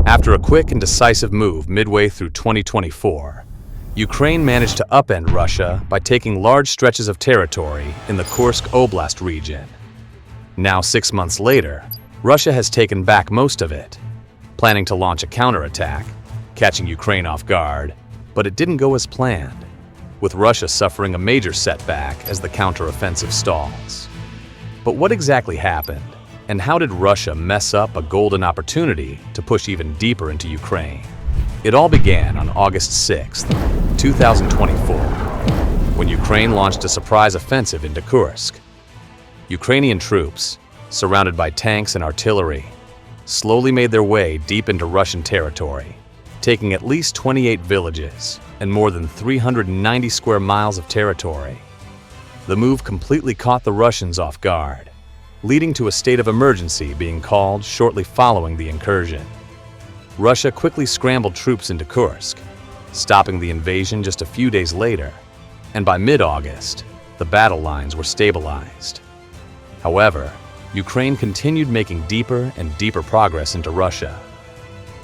After a quick and decisive move midway through 2024, Ukraine managed to upend Russia by taking large stretches of territory in the Kursk Oblast region. Now, 6 months later, Russia has taken back most of it, planning to launch a counterattack, catching Ukraine off guard, but it didn't go as planned, with Russia suffering a major setback as the counteroffensive stalls. But what exactly happened, and how did Russia mess up a golden opportunity to push even deeper into Ukraine? It all began on August 6, 2024, when Ukraine launched a surprise offensive into Kursk. Ukrainian troops, surrounded by tanks and artillery, slowly made their way deep into Russian territory, taking at least 28 villages and more than 390 square miles of territory. The move completely caught the Russians off guard, leading to a state of emergency being called shortly following the incursion. Russia quickly scrambled troops into Kursk, stopping the invasion just a few days later, and by mid-August, the battle lines were stabilized. However, Ukraine continued making deeper and deeper progress into Russia.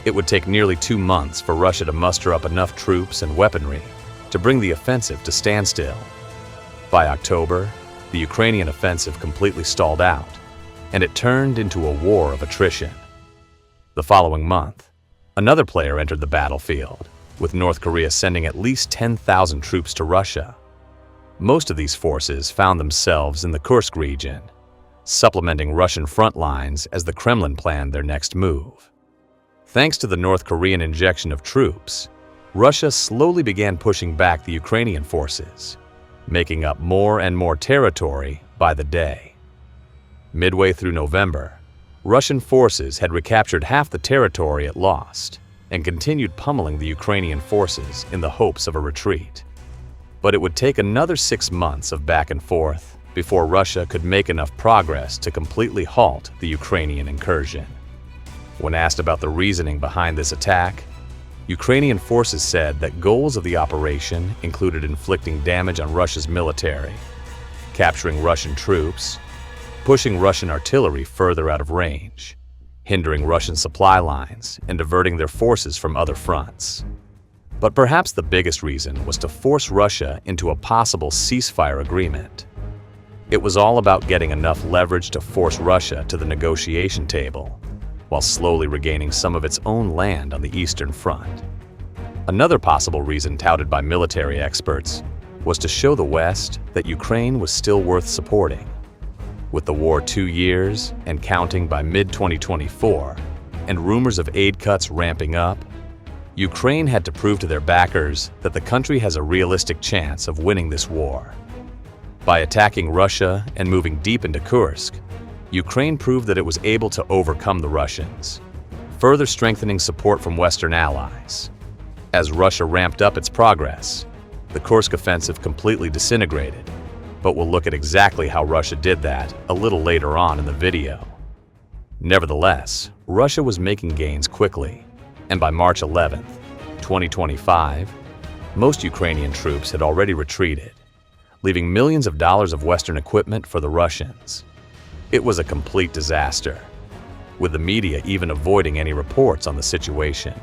It would take nearly 2 months for Russia to muster up enough troops and weaponry to bring the offensive to standstill. By October, the Ukrainian offensive completely stalled out, and it turned into a war of attrition. The following month, another player entered the battlefield, with North Korea sending at least 10,000 troops to Russia. Most of these forces found themselves in the Kursk region, supplementing Russian front lines as the Kremlin planned their next move. Thanks to the North Korean injection of troops, Russia slowly began pushing back the Ukrainian forces, making up more and more territory by the day. Midway through November, Russian forces had recaptured half the territory it lost and continued pummeling the Ukrainian forces in the hopes of a retreat. But it would take another 6 months of back and forth before Russia could make enough progress to completely halt the Ukrainian incursion. When asked about the reasoning behind this attack, Ukrainian forces said that goals of the operation included inflicting damage on Russia's military, capturing Russian troops, pushing Russian artillery further out of range, hindering Russian supply lines, and diverting their forces from other fronts. But perhaps the biggest reason was to force Russia into a possible ceasefire agreement. It was all about getting enough leverage to force Russia to the negotiation table, while slowly regaining some of its own land on the Eastern Front. Another possible reason touted by military experts was to show the West that Ukraine was still worth supporting. With the war 2 years and counting by mid-2024, and rumors of aid cuts ramping up, Ukraine had to prove to their backers that the country has a realistic chance of winning this war. By attacking Russia and moving deep into Kursk, Ukraine proved that it was able to overcome the Russians, further strengthening support from Western allies. As Russia ramped up its progress, the Kursk offensive completely disintegrated, but we'll look at exactly how Russia did that a little later on in the video. Nevertheless, Russia was making gains quickly, and by March 11, 2025, most Ukrainian troops had already retreated, leaving millions of dollars of Western equipment for the Russians. It was a complete disaster, with the media even avoiding any reports on the situation.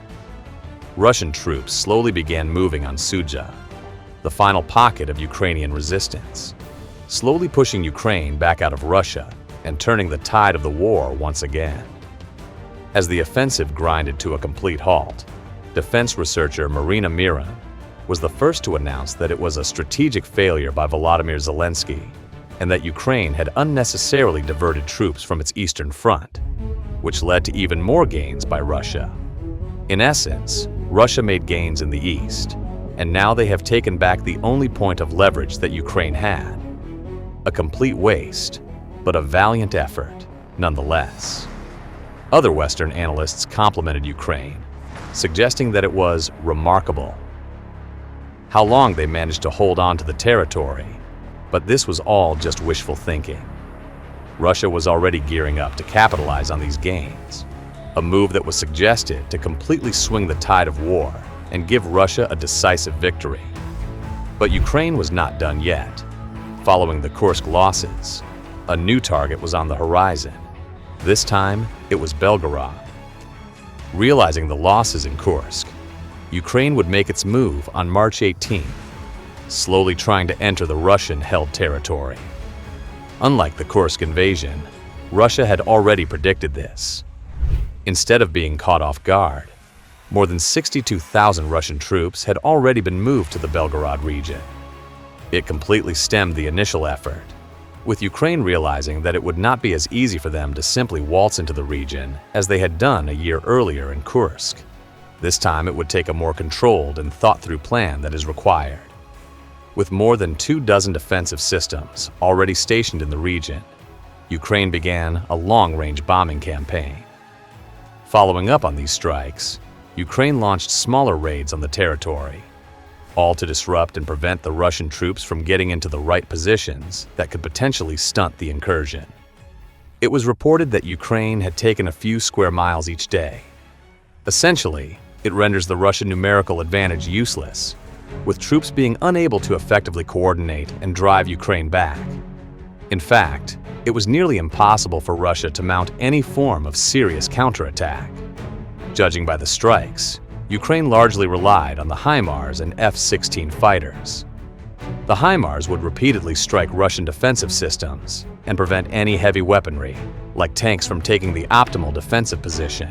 Russian troops slowly began moving on Sudzha, the final pocket of Ukrainian resistance, slowly pushing Ukraine back out of Russia and turning the tide of the war once again. As the offensive grinded to a complete halt, defense researcher Marina Miron was the first to announce that it was a strategic failure by Volodymyr Zelensky and that Ukraine had unnecessarily diverted troops from its eastern front, which led to even more gains by Russia. In essence, Russia made gains in the east, and now they have taken back the only point of leverage that Ukraine had. A complete waste, but a valiant effort nonetheless. Other Western analysts complimented Ukraine, suggesting that it was remarkable how long they managed to hold on to the territory, but this was all just wishful thinking. Russia was already gearing up to capitalize on these gains, a move that was suggested to completely swing the tide of war and give Russia a decisive victory. But Ukraine was not done yet. Following the Kursk losses, a new target was on the horizon. This time, it was Belgorod. Realizing the losses in Kursk, Ukraine would make its move on March 18, slowly trying to enter the Russian-held territory. Unlike the Kursk invasion, Russia had already predicted this. Instead of being caught off guard, more than 62,000 Russian troops had already been moved to the Belgorod region. It completely stemmed the initial effort, with Ukraine realizing that it would not be as easy for them to simply waltz into the region as they had done a year earlier in Kursk. This time it would take a more controlled and thought-through plan that is required. With more than 24 defensive systems already stationed in the region, Ukraine began a long-range bombing campaign. Following up on these strikes, Ukraine launched smaller raids on the territory, all to disrupt and prevent the Russian troops from getting into the right positions that could potentially stunt the incursion. It was reported that Ukraine had taken a few square miles each day. Essentially, it renders the Russian numerical advantage useless, with troops being unable to effectively coordinate and drive Ukraine back. In fact, it was nearly impossible for Russia to mount any form of serious counterattack. Judging by the strikes, Ukraine largely relied on the HIMARS and F-16 fighters. The HIMARS would repeatedly strike Russian defensive systems and prevent any heavy weaponry, like tanks, from taking the optimal defensive position.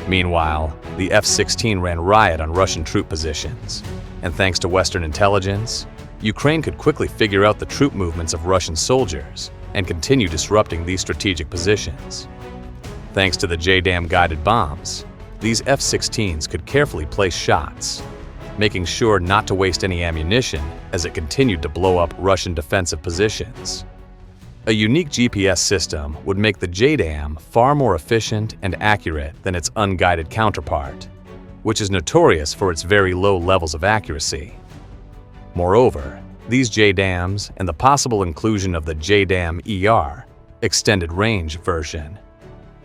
Meanwhile, the F-16 ran riot on Russian troop positions, and thanks to Western intelligence, Ukraine could quickly figure out the troop movements of Russian soldiers and continue disrupting these strategic positions. Thanks to the JDAM guided bombs, these F-16s could carefully place shots, making sure not to waste any ammunition as it continued to blow up Russian defensive positions. A unique GPS system would make the JDAM far more efficient and accurate than its unguided counterpart, which is notorious for its very low levels of accuracy. Moreover, these JDAMs and the possible inclusion of the JDAM-ER extended range version,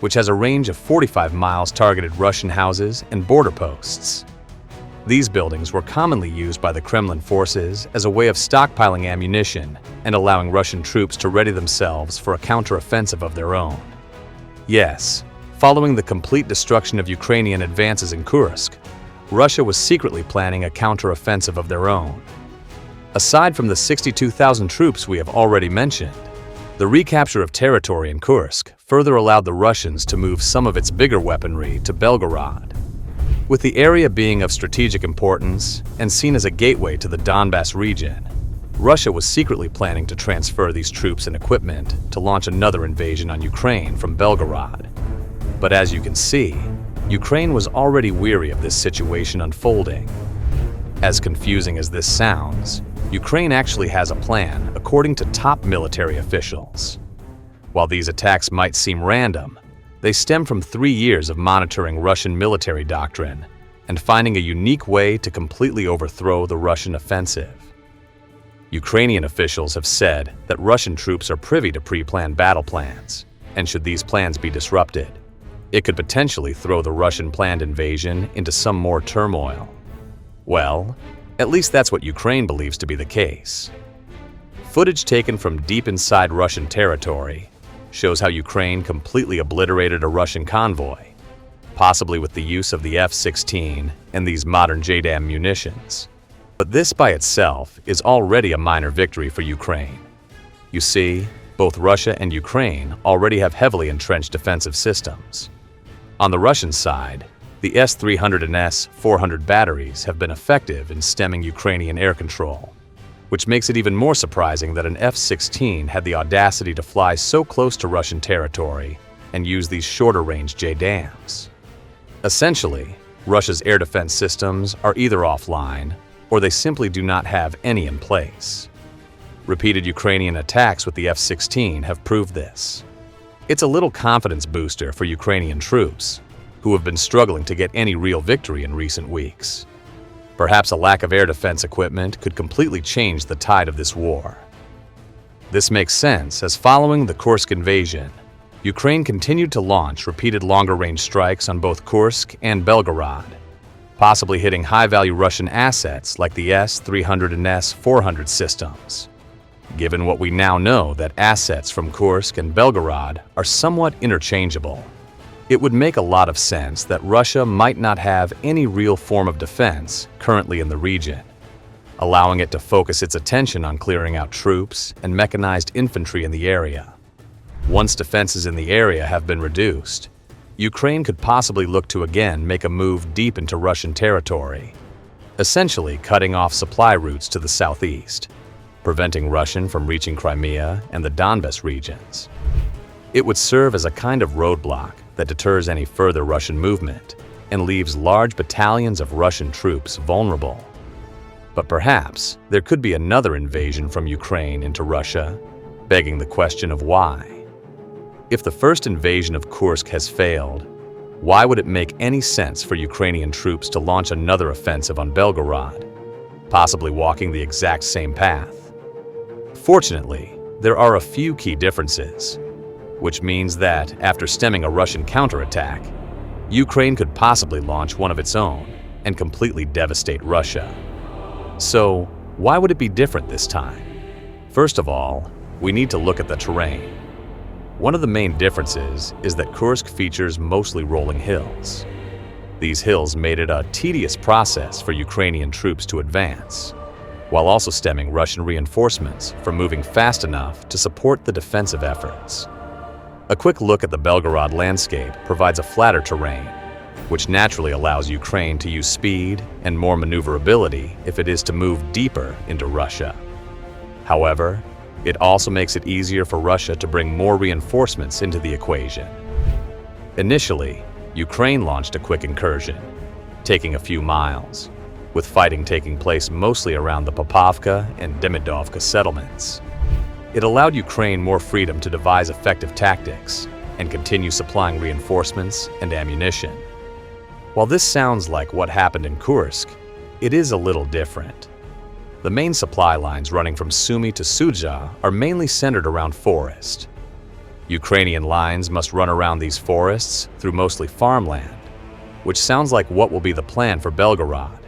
which has a range of 45 miles, targeted Russian houses and border posts. These buildings were commonly used by the Kremlin forces as a way of stockpiling ammunition and allowing Russian troops to ready themselves for a counteroffensive of their own. Yes, following the complete destruction of Ukrainian advances in Kursk, Russia was secretly planning a counteroffensive of their own. Aside from the 62,000 troops we have already mentioned, the recapture of territory in Kursk further allowed the Russians to move some of its bigger weaponry to Belgorod. With the area being of strategic importance and seen as a gateway to the Donbass region, Russia was secretly planning to transfer these troops and equipment to launch another invasion on Ukraine from Belgorod. But as you can see, Ukraine was already weary of this situation unfolding. As confusing as this sounds, Ukraine actually has a plan, according to top military officials. While these attacks might seem random, they stem from 3 years of monitoring Russian military doctrine and finding a unique way to completely overthrow the Russian offensive. Ukrainian officials have said that Russian troops are privy to pre-planned battle plans, and should these plans be disrupted, it could potentially throw the Russian planned invasion into some more turmoil. Well, at least that's what Ukraine believes to be the case. Footage taken from deep inside Russian territory shows how Ukraine completely obliterated a Russian convoy, possibly with the use of the F-16 and these modern JDAM munitions. But this by itself is already a minor victory for Ukraine. You see, both Russia and Ukraine already have heavily entrenched defensive systems. On the Russian side, the S-300 and S-400 batteries have been effective in stemming Ukrainian air control, which makes it even more surprising that an F-16 had the audacity to fly so close to Russian territory and use these shorter-range JDAMs. Essentially, Russia's air defense systems are either offline or they simply do not have any in place. Repeated Ukrainian attacks with the F-16 have proved this. It's a little confidence booster for Ukrainian troops, who have been struggling to get any real victory in recent weeks. Perhaps a lack of air defense equipment could completely change the tide of this war. This makes sense, as following the Kursk invasion, Ukraine continued to launch repeated longer-range strikes on both Kursk and Belgorod, possibly hitting high-value Russian assets like the S-300 and S-400 systems. Given what we now know that assets from Kursk and Belgorod are somewhat interchangeable, It would make a lot of sense that Russia might not have any real form of defense currently in the region, allowing it to focus its attention on clearing out troops and mechanized infantry in the area. Once defenses in the area have been reduced, Ukraine could possibly look to again make a move deep into Russian territory, essentially cutting off supply routes to the southeast, preventing Russia from reaching Crimea and the Donbas regions. It would serve as a kind of roadblock that deters any further Russian movement and leaves large battalions of Russian troops vulnerable. But perhaps there could be another invasion from Ukraine into Russia, begging the question of why. If the first invasion of Kursk has failed, why would it make any sense for Ukrainian troops to launch another offensive on Belgorod, possibly walking the exact same path? Fortunately, there are a few key differences, which means that after stemming a Russian counterattack, Ukraine could possibly launch one of its own and completely devastate Russia. So, why would it be different this time? First of all, we need to look at the terrain. One of the main differences is that Kursk features mostly rolling hills. These hills made it a tedious process for Ukrainian troops to advance, while also stemming Russian reinforcements from moving fast enough to support the defensive efforts. A quick look at the Belgorod landscape provides a flatter terrain, which naturally allows Ukraine to use speed and more maneuverability if it is to move deeper into Russia. However, it also makes it easier for Russia to bring more reinforcements into the equation. Initially, Ukraine launched a quick incursion, taking a few miles, with fighting taking place mostly around the Popovka and Demidovka settlements. It allowed Ukraine more freedom to devise effective tactics and continue supplying reinforcements and ammunition. While this sounds like what happened in Kursk, it is a little different. The main supply lines running from Sumy to Sudzha are mainly centered around forest. Ukrainian lines must run around these forests through mostly farmland, which sounds like what will be the plan for Belgorod.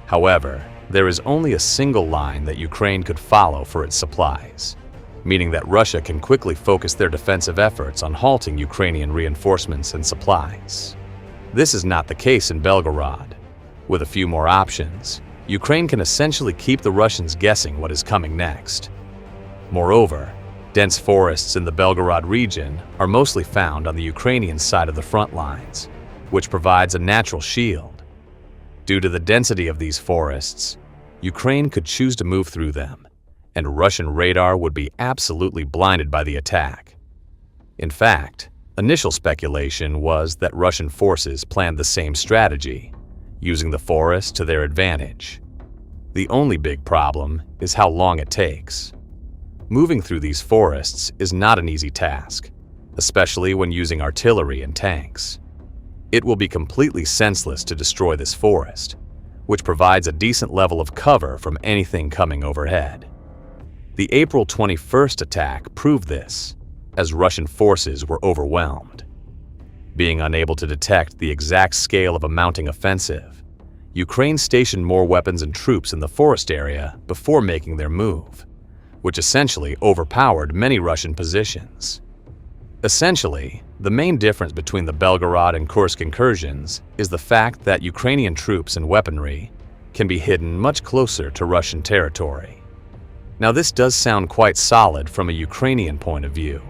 However, there is only a single line that Ukraine could follow for its supplies, meaning that Russia can quickly focus their defensive efforts on halting Ukrainian reinforcements and supplies. This is not the case in Belgorod. With a few more options, Ukraine can essentially keep the Russians guessing what is coming next. Moreover, dense forests in the Belgorod region are mostly found on the Ukrainian side of the front lines, which provides a natural shield. Due to the density of these forests, Ukraine could choose to move through them, and Russian radar would be absolutely blinded by the attack. In fact, initial speculation was that Russian forces planned the same strategy, using the forest to their advantage. The only big problem is how long it takes. Moving through these forests is not an easy task, especially when using artillery and tanks. It will be completely senseless to destroy this forest, which provides a decent level of cover from anything coming overhead. The April 21st attack proved this, as Russian forces were overwhelmed. Being unable to detect the exact scale of a mounting offensive, Ukraine stationed more weapons and troops in the forest area before making their move, which essentially overpowered many Russian positions. Essentially, the main difference between the Belgorod and Kursk incursions is the fact that Ukrainian troops and weaponry can be hidden much closer to Russian territory. Now, this does sound quite solid from a Ukrainian point of view,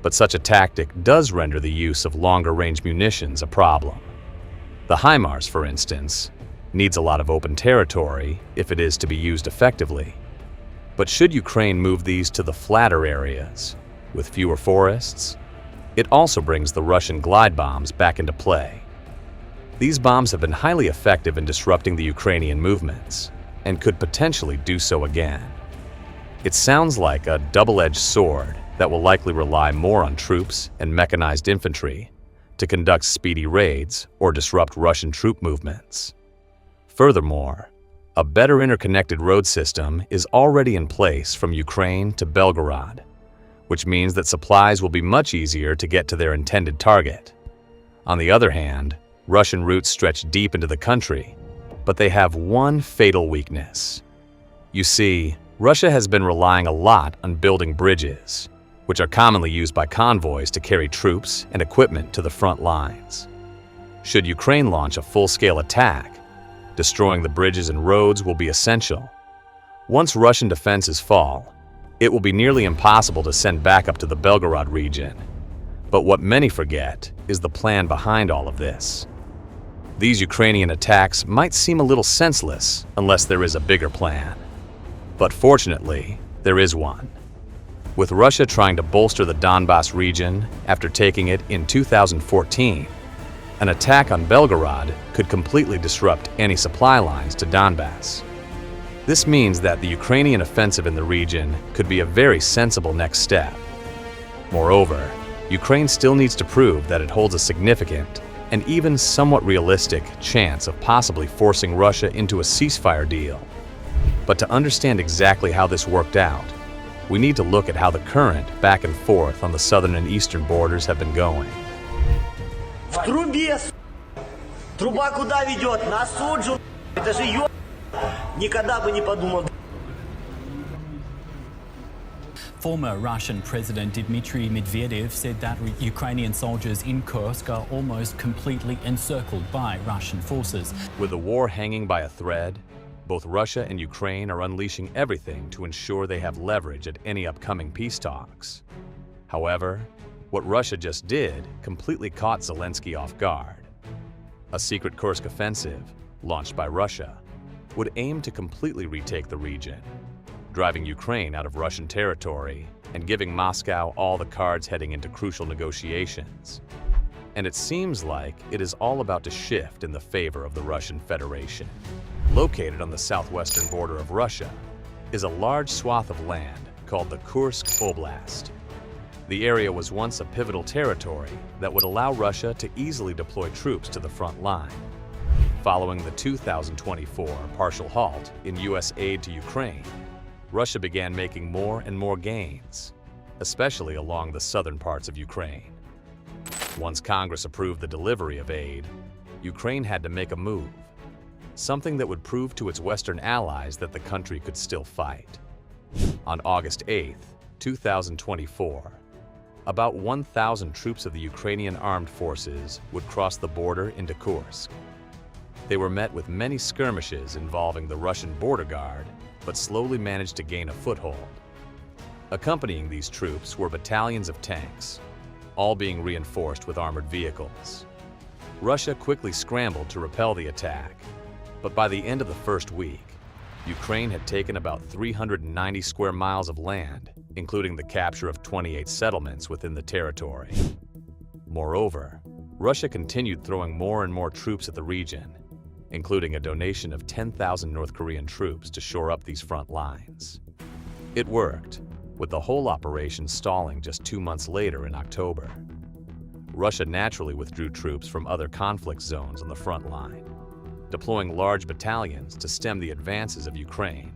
but such a tactic does render the use of longer-range munitions a problem. The HIMARS, for instance, needs a lot of open territory if it is to be used effectively. But should Ukraine move these to the flatter areas, with fewer forests, it also brings the Russian glide bombs back into play. These bombs have been highly effective in disrupting the Ukrainian movements, and could potentially do so again. It sounds like a double-edged sword that will likely rely more on troops and mechanized infantry to conduct speedy raids or disrupt Russian troop movements. Furthermore, a better interconnected road system is already in place from Ukraine to Belgorod, which means that supplies will be much easier to get to their intended target. On the other hand, Russian routes stretch deep into the country, but they have one fatal weakness. You see, Russia has been relying a lot on building bridges, which are commonly used by convoys to carry troops and equipment to the front lines. Should Ukraine launch a full-scale attack, destroying the bridges and roads will be essential. Once Russian defenses fall, it will be nearly impossible to send backup to the Belgorod region. But what many forget is the plan behind all of this. These Ukrainian attacks might seem a little senseless unless there is a bigger plan. But fortunately, there is one. With Russia trying to bolster the Donbas region after taking it in 2014, an attack on Belgorod could completely disrupt any supply lines to Donbas. This means that the Ukrainian offensive in the region could be a very sensible next step. Moreover, Ukraine still needs to prove that it holds a significant and even somewhat realistic chance of possibly forcing Russia into a ceasefire deal. But to understand exactly how this worked out, we need to look at how the current back and forth on the southern and eastern borders have been going. В трубе, труба куда ведет? На суджу. Это же ё... Никогда бы не подумал. Former Russian President Dmitry Medvedev said that Ukrainian soldiers in Kursk are almost completely encircled by Russian forces. With the war hanging by a thread, both Russia and Ukraine are unleashing everything to ensure they have leverage at any upcoming peace talks. However, what Russia just did completely caught Zelensky off guard. A secret Kursk offensive, launched by Russia, would aim to completely retake the region, driving Ukraine out of Russian territory and giving Moscow all the cards heading into crucial negotiations. And it seems like it is all about to shift in the favor of the Russian Federation. Located on the southwestern border of Russia is a large swath of land called the Kursk Oblast. The area was once a pivotal territory that would allow Russia to easily deploy troops to the front line. Following the 2024 partial halt in U.S. aid to Ukraine, Russia began making more and more gains, especially along the southern parts of Ukraine. Once Congress approved the delivery of aid, Ukraine had to make a move, something that would prove to its Western allies that the country could still fight. On August 8, 2024, about 1,000 troops of the Ukrainian armed forces would cross the border into Kursk. They were met with many skirmishes involving the Russian border guard, but slowly managed to gain a foothold. Accompanying these troops were battalions of tanks, all being reinforced with armored vehicles. Russia quickly scrambled to repel the attack, but by the end of the first week, Ukraine had taken about 390 square miles of land, including the capture of 28 settlements within the territory. Moreover, Russia continued throwing more and more troops at the region, including a donation of 10,000 North Korean troops to shore up these front lines. It worked, with the whole operation stalling just 2 months later in October. Russia naturally withdrew troops from other conflict zones on the front line, deploying large battalions to stem the advances of Ukraine.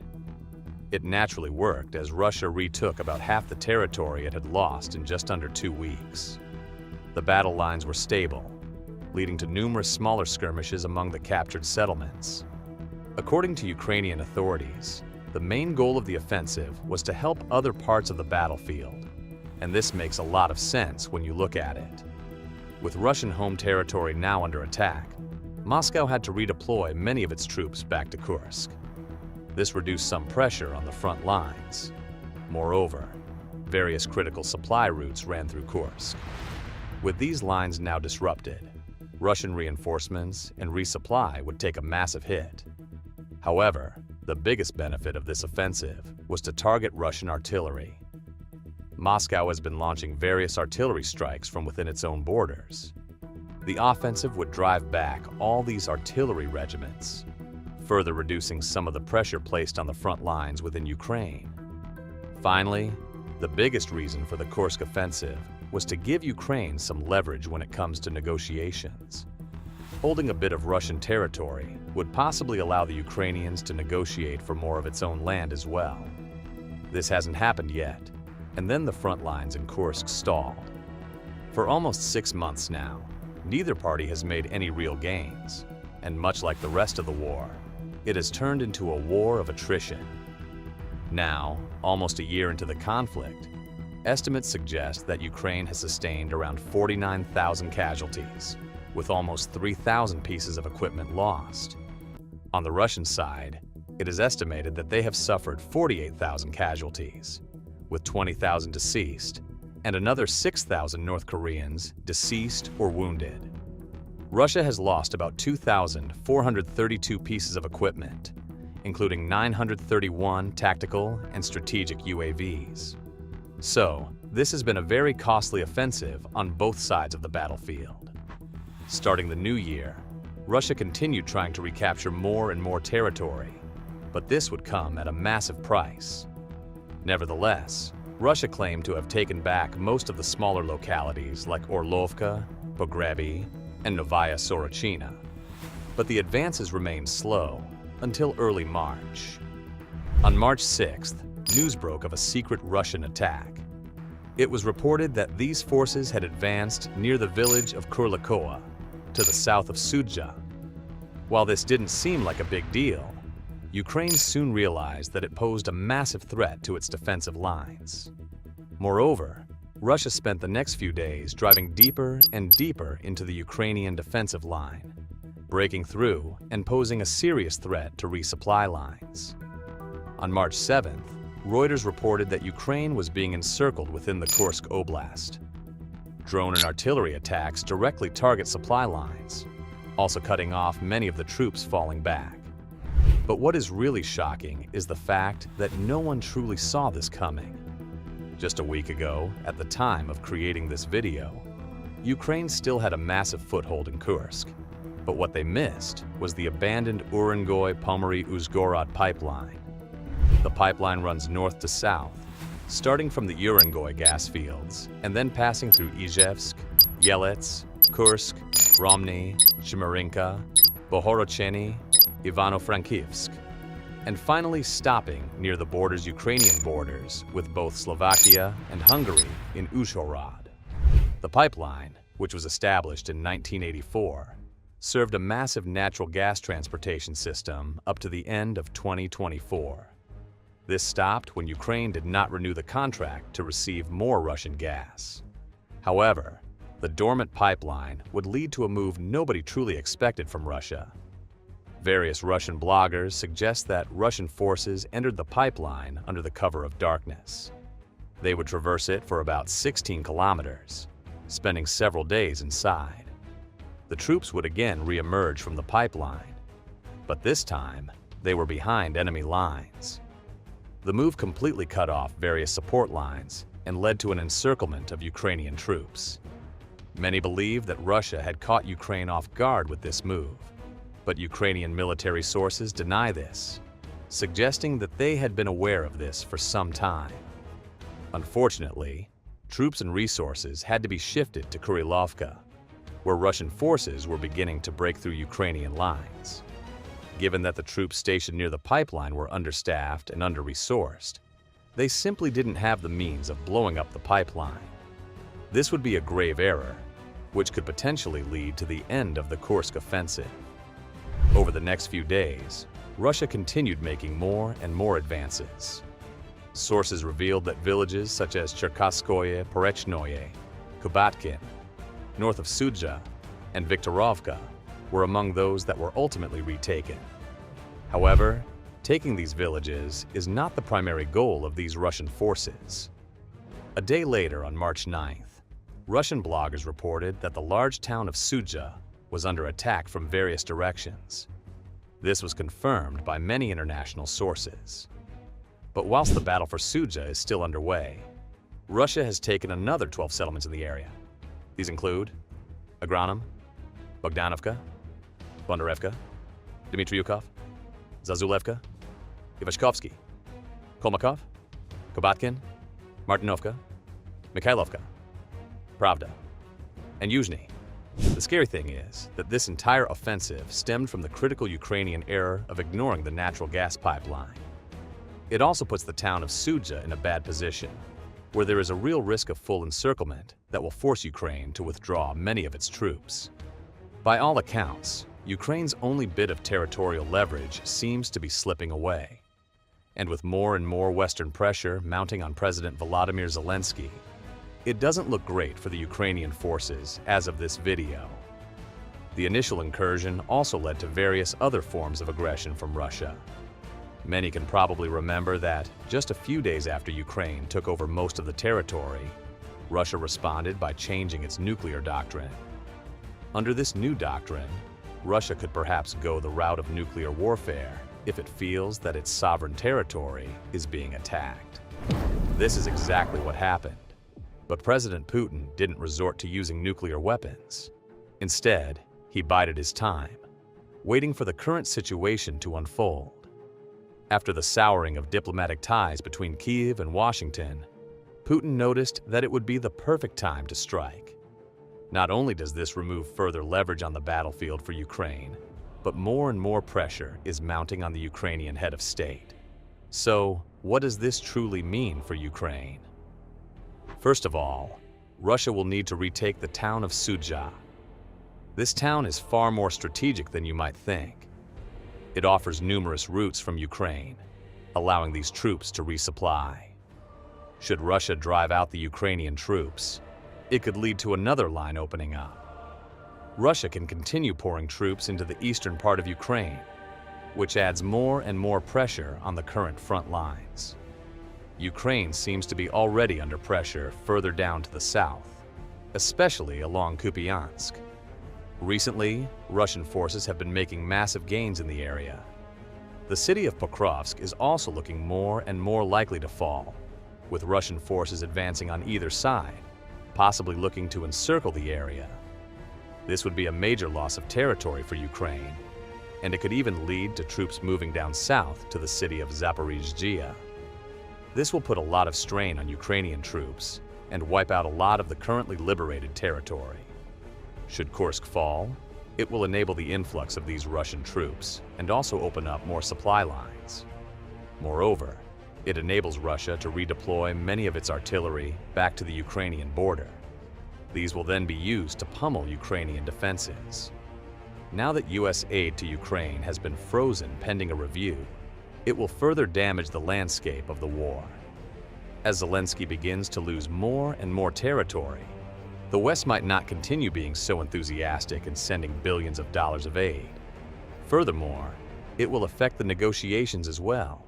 It naturally worked as Russia retook about half the territory it had lost in just under 2 weeks. The battle lines were stable, leading to numerous smaller skirmishes among the captured settlements. According to Ukrainian authorities, the main goal of the offensive was to help other parts of the battlefield, and this makes a lot of sense when you look at it. With Russian home territory now under attack, Moscow had to redeploy many of its troops back to Kursk. This reduced some pressure on the front lines. Moreover, various critical supply routes ran through Kursk. With these lines now disrupted, Russian reinforcements and resupply would take a massive hit. However, the biggest benefit of this offensive was to target Russian artillery. Moscow has been launching various artillery strikes from within its own borders. The offensive would drive back all these artillery regiments, further reducing some of the pressure placed on the front lines within Ukraine. Finally, the biggest reason for the Kursk offensive was to give Ukraine some leverage when it comes to negotiations. Holding a bit of Russian territory would possibly allow the Ukrainians to negotiate for more of its own land as well. This hasn't happened yet, and then the front lines in Kursk stalled. For almost 6 months now, neither party has made any real gains, and much like the rest of the war, it has turned into a war of attrition. Now, almost a year into the conflict, estimates suggest that Ukraine has sustained around 49,000 casualties, with almost 3,000 pieces of equipment lost. On the Russian side, it is estimated that they have suffered 48,000 casualties, with 20,000 deceased, and another 6,000 North Koreans deceased or wounded. Russia has lost about 2,432 pieces of equipment, including 931 tactical and strategic UAVs. So, this has been a very costly offensive on both sides of the battlefield. Starting the new year, Russia continued trying to recapture more and more territory, but this would come at a massive price. Nevertheless, Russia claimed to have taken back most of the smaller localities like Orlovka, Pogrebi, and Novaya Sorochina. But the advances remained slow until early March. On March 6th, news broke of a secret Russian attack. It was reported that these forces had advanced near the village of Kurlakoa, to the south of Sudzha. While this didn't seem like a big deal, Ukraine soon realized that it posed a massive threat to its defensive lines. Moreover, Russia spent the next few days driving deeper and deeper into the Ukrainian defensive line, breaking through and posing a serious threat to resupply lines. On March 7th, Reuters reported that Ukraine was being encircled within the Kursk Oblast. Drone and artillery attacks directly target supply lines, also cutting off many of the troops falling back. But what is really shocking is the fact that no one truly saw this coming. Just a week ago, at the time of creating this video, Ukraine still had a massive foothold in Kursk, but what they missed was the abandoned Urengoy-Pomory-Uzhgorod pipeline. The pipeline runs north to south, starting from the Urengoy gas fields and then passing through Izhevsk, Yelets, Kursk, Romny, Chmerinka, Bohorocheny, Ivano-Frankivsk, and finally stopping near the Ukrainian borders with both Slovakia and Hungary in Uzhhorod. The pipeline, which was established in 1984, served a massive natural gas transportation system up to the end of 2024. This stopped when Ukraine did not renew the contract to receive more Russian gas. However, the dormant pipeline would lead to a move nobody truly expected from Russia. Various Russian bloggers suggest that Russian forces entered the pipeline under the cover of darkness. They would traverse it for about 16 kilometers, spending several days inside. The troops would again re-emerge from the pipeline, but this time they were behind enemy lines. The move completely cut off various support lines and led to an encirclement of Ukrainian troops. Many believe that Russia had caught Ukraine off guard with this move, but Ukrainian military sources deny this, suggesting that they had been aware of this for some time. Unfortunately, troops and resources had to be shifted to Kurilovka, where Russian forces were beginning to break through Ukrainian lines. Given that the troops stationed near the pipeline were understaffed and under-resourced, they simply didn't have the means of blowing up the pipeline. This would be a grave error, which could potentially lead to the end of the Kursk offensive. Over the next few days, Russia continued making more and more advances. Sources revealed that villages such as Cherkasskoye, Porechnoye, Kubatkin, north of Sudzha, and Viktorovka were among those that were ultimately retaken. However, taking these villages is not the primary goal of these Russian forces. A day later, on March 9th, Russian bloggers reported that the large town of Sudzha was under attack from various directions. This was confirmed by many international sources. But whilst the battle for Sudzha is still underway, Russia has taken another 12 settlements in the area. These include Agranom, Bogdanovka, Bondarevka, Dmitriukov, Zazulevka, Ivashkovsky, Kolmakov, Kobatkin, Martinovka, Mikhailovka, Pravda, and Yuzhny. The scary thing is that this entire offensive stemmed from the critical Ukrainian error of ignoring the natural gas pipeline. It also puts the town of Sudzha in a bad position, where there is a real risk of full encirclement that will force Ukraine to withdraw many of its troops. By all accounts, Ukraine's only bit of territorial leverage seems to be slipping away. And with more and more Western pressure mounting on President Volodymyr Zelensky, it doesn't look great for the Ukrainian forces as of this video. The initial incursion also led to various other forms of aggression from Russia. Many can probably remember that just a few days after Ukraine took over most of the territory, Russia responded by changing its nuclear doctrine. Under this new doctrine, Russia could perhaps go the route of nuclear warfare if it feels that its sovereign territory is being attacked. This is exactly what happened. But President Putin didn't resort to using nuclear weapons. Instead, he bided his time, waiting for the current situation to unfold. After the souring of diplomatic ties between Kyiv and Washington, Putin noticed that it would be the perfect time to strike. Not only does this remove further leverage on the battlefield for Ukraine, but more and more pressure is mounting on the Ukrainian head of state. So, what does this truly mean for Ukraine? First of all, Russia will need to retake the town of Sudzha. This town is far more strategic than you might think. It offers numerous routes from Ukraine, allowing these troops to resupply. Should Russia drive out the Ukrainian troops, it could lead to another line opening up. Russia can continue pouring troops into the eastern part of Ukraine, which adds more and more pressure on the current front lines. Ukraine seems to be already under pressure further down to the south, especially along Kupiansk. Recently, Russian forces have been making massive gains in the area. The city of Pokrovsk is also looking more and more likely to fall, with Russian forces advancing on either side, possibly looking to encircle the area. This would be a major loss of territory for Ukraine, and it could even lead to troops moving down south to the city of Zaporizhzhia. This will put a lot of strain on Ukrainian troops and wipe out a lot of the currently liberated territory. Should Kursk fall, it will enable the influx of these Russian troops and also open up more supply lines. Moreover, it enables Russia to redeploy many of its artillery back to the Ukrainian border. These will then be used to pummel Ukrainian defenses. Now that U.S. aid to Ukraine has been frozen pending a review, it will further damage the landscape of the war. As Zelensky begins to lose more and more territory, the West might not continue being so enthusiastic in sending billions of dollars of aid. Furthermore, it will affect the negotiations as well.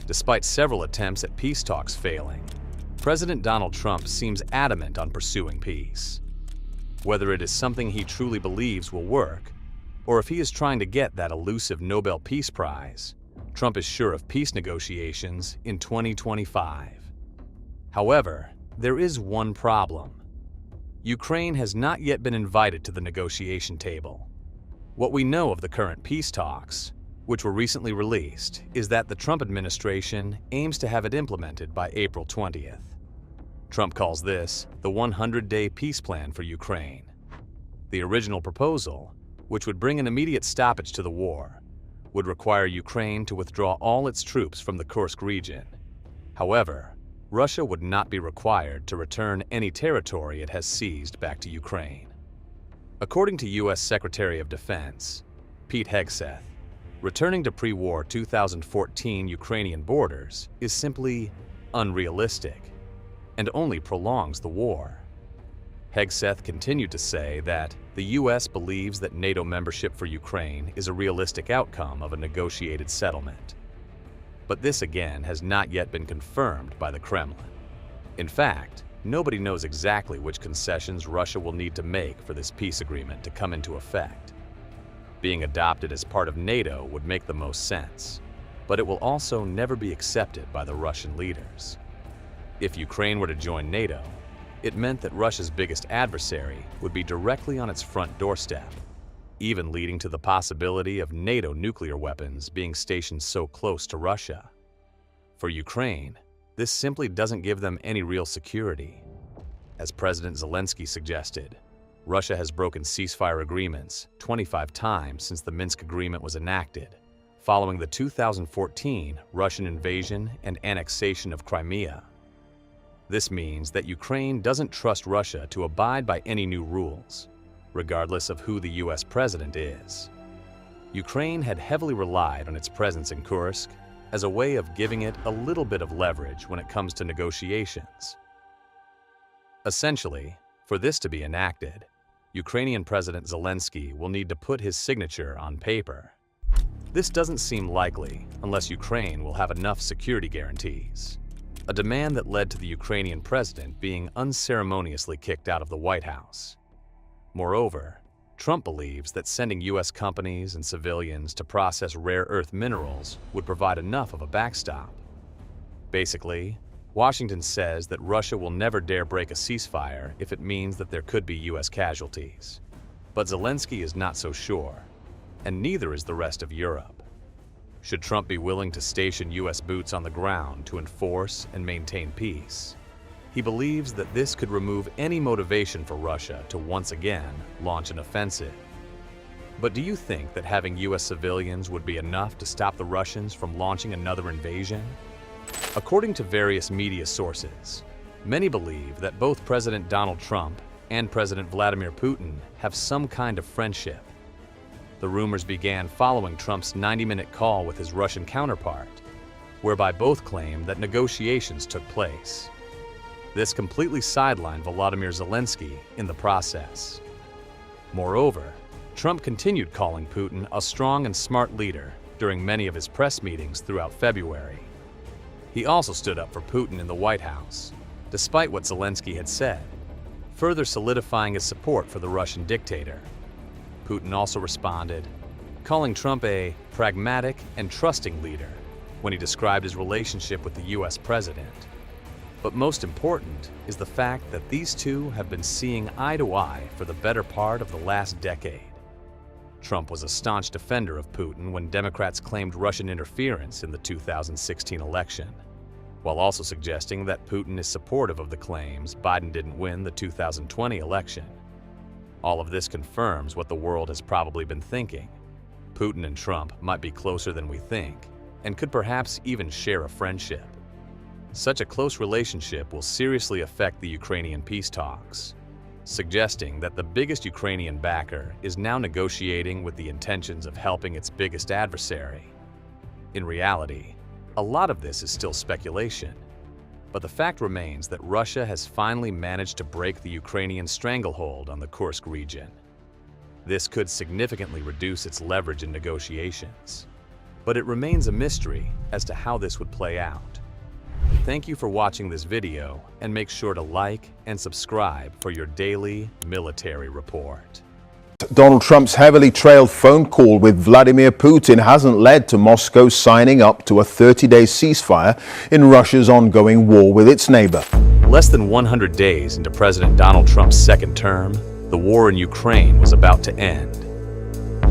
Despite several attempts at peace talks failing, President Donald Trump seems adamant on pursuing peace. Whether it is something he truly believes will work, or if he is trying to get that elusive Nobel Peace Prize, Trump is sure of peace negotiations in 2025. However, there is one problem. Ukraine has not yet been invited to the negotiation table. What we know of the current peace talks, which were recently released, is that the Trump administration aims to have it implemented by April 20th. Trump calls this the 100-day peace plan for Ukraine. The original proposal, which would bring an immediate stoppage to the war, would require Ukraine to withdraw all its troops from the Kursk region. However, Russia would not be required to return any territory it has seized back to Ukraine. According to U.S. Secretary of Defense Pete Hegseth, returning to pre-war 2014 Ukrainian borders is simply unrealistic and only prolongs the war. Hegseth continued to say that the U.S. believes that NATO membership for Ukraine is a realistic outcome of a negotiated settlement. But this again has not yet been confirmed by the Kremlin. In fact, nobody knows exactly which concessions Russia will need to make for this peace agreement to come into effect. Being adopted as part of NATO would make the most sense, but it will also never be accepted by the Russian leaders. If Ukraine were to join NATO, it meant that Russia's biggest adversary would be directly on its front doorstep, even leading to the possibility of NATO nuclear weapons being stationed so close to Russia. For Ukraine, this simply doesn't give them any real security. As President Zelensky suggested, Russia has broken ceasefire agreements 25 times since the Minsk Agreement was enacted, following the 2014 Russian invasion and annexation of Crimea. This means that Ukraine doesn't trust Russia to abide by any new rules, regardless of who the U.S. president is. Ukraine had heavily relied on its presence in Kursk as a way of giving it a little bit of leverage when it comes to negotiations. Essentially, for this to be enacted, Ukrainian President Zelensky will need to put his signature on paper. This doesn't seem likely unless Ukraine will have enough security guarantees, a demand that led to the Ukrainian president being unceremoniously kicked out of the White House. Moreover, Trump believes that sending U.S. companies and civilians to process rare earth minerals would provide enough of a backstop. Basically, Washington says that Russia will never dare break a ceasefire if it means that there could be U.S. casualties. But Zelensky is not so sure, and neither is the rest of Europe. Should Trump be willing to station U.S. boots on the ground to enforce and maintain peace? He believes that this could remove any motivation for Russia to once again launch an offensive. But do you think that having U.S. civilians would be enough to stop the Russians from launching another invasion? According to various media sources, many believe that both President Donald Trump and President Vladimir Putin have some kind of friendship. The rumors began following Trump's 90-minute call with his Russian counterpart, whereby both claimed that negotiations took place. This completely sidelined Volodymyr Zelensky in the process. Moreover, Trump continued calling Putin a strong and smart leader during many of his press meetings throughout February. He also stood up for Putin in the White House, despite what Zelensky had said, further solidifying his support for the Russian dictator. Putin also responded, calling Trump a pragmatic and trusting leader when he described his relationship with the U.S. president. But most important is the fact that these two have been seeing eye to eye for the better part of the last decade. Trump was a staunch defender of Putin when Democrats claimed Russian interference in the 2016 election, while also suggesting that Putin is supportive of the claims Biden didn't win the 2020 election. All of this confirms what the world has probably been thinking. Putin and Trump might be closer than we think, and could perhaps even share a friendship. Such a close relationship will seriously affect the Ukrainian peace talks, suggesting that the biggest Ukrainian backer is now negotiating with the intentions of helping its biggest adversary. In reality, a lot of this is still speculation, but the fact remains that Russia has finally managed to break the Ukrainian stranglehold on the Kursk region. This could significantly reduce its leverage in negotiations, but it remains a mystery as to how this would play out. Thank you for watching this video, and make sure to like and subscribe for your daily military report. Donald Trump's heavily trailed phone call with Vladimir Putin hasn't led to Moscow signing up to a 30-day ceasefire in Russia's ongoing war with its neighbor. Less than 100 days into President Donald Trump's second term, the war in Ukraine was about to end.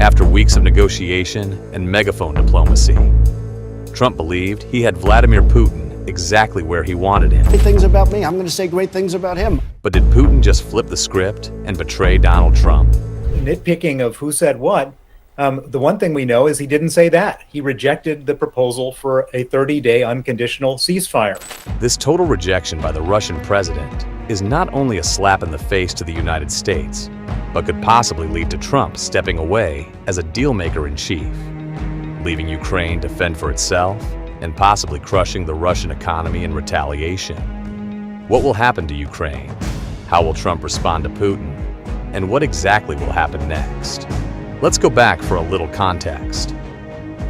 After weeks of negotiation and megaphone diplomacy, Trump believed he had Vladimir Putin exactly where he wanted him. Great things about me, I'm going to say great things about him. But did Putin just flip the script and betray Donald Trump? Nitpicking of who said what, the one thing we know is he didn't say that. He rejected the proposal for a 30-day unconditional ceasefire. This total rejection by the Russian president is not only a slap in the face to the United States, but could possibly lead to Trump stepping away as a deal-maker-in-chief, leaving Ukraine to fend for itself and possibly crushing the Russian economy in retaliation. What will happen to Ukraine? How will Trump respond to Putin? And what exactly will happen next? Let's go back for a little context.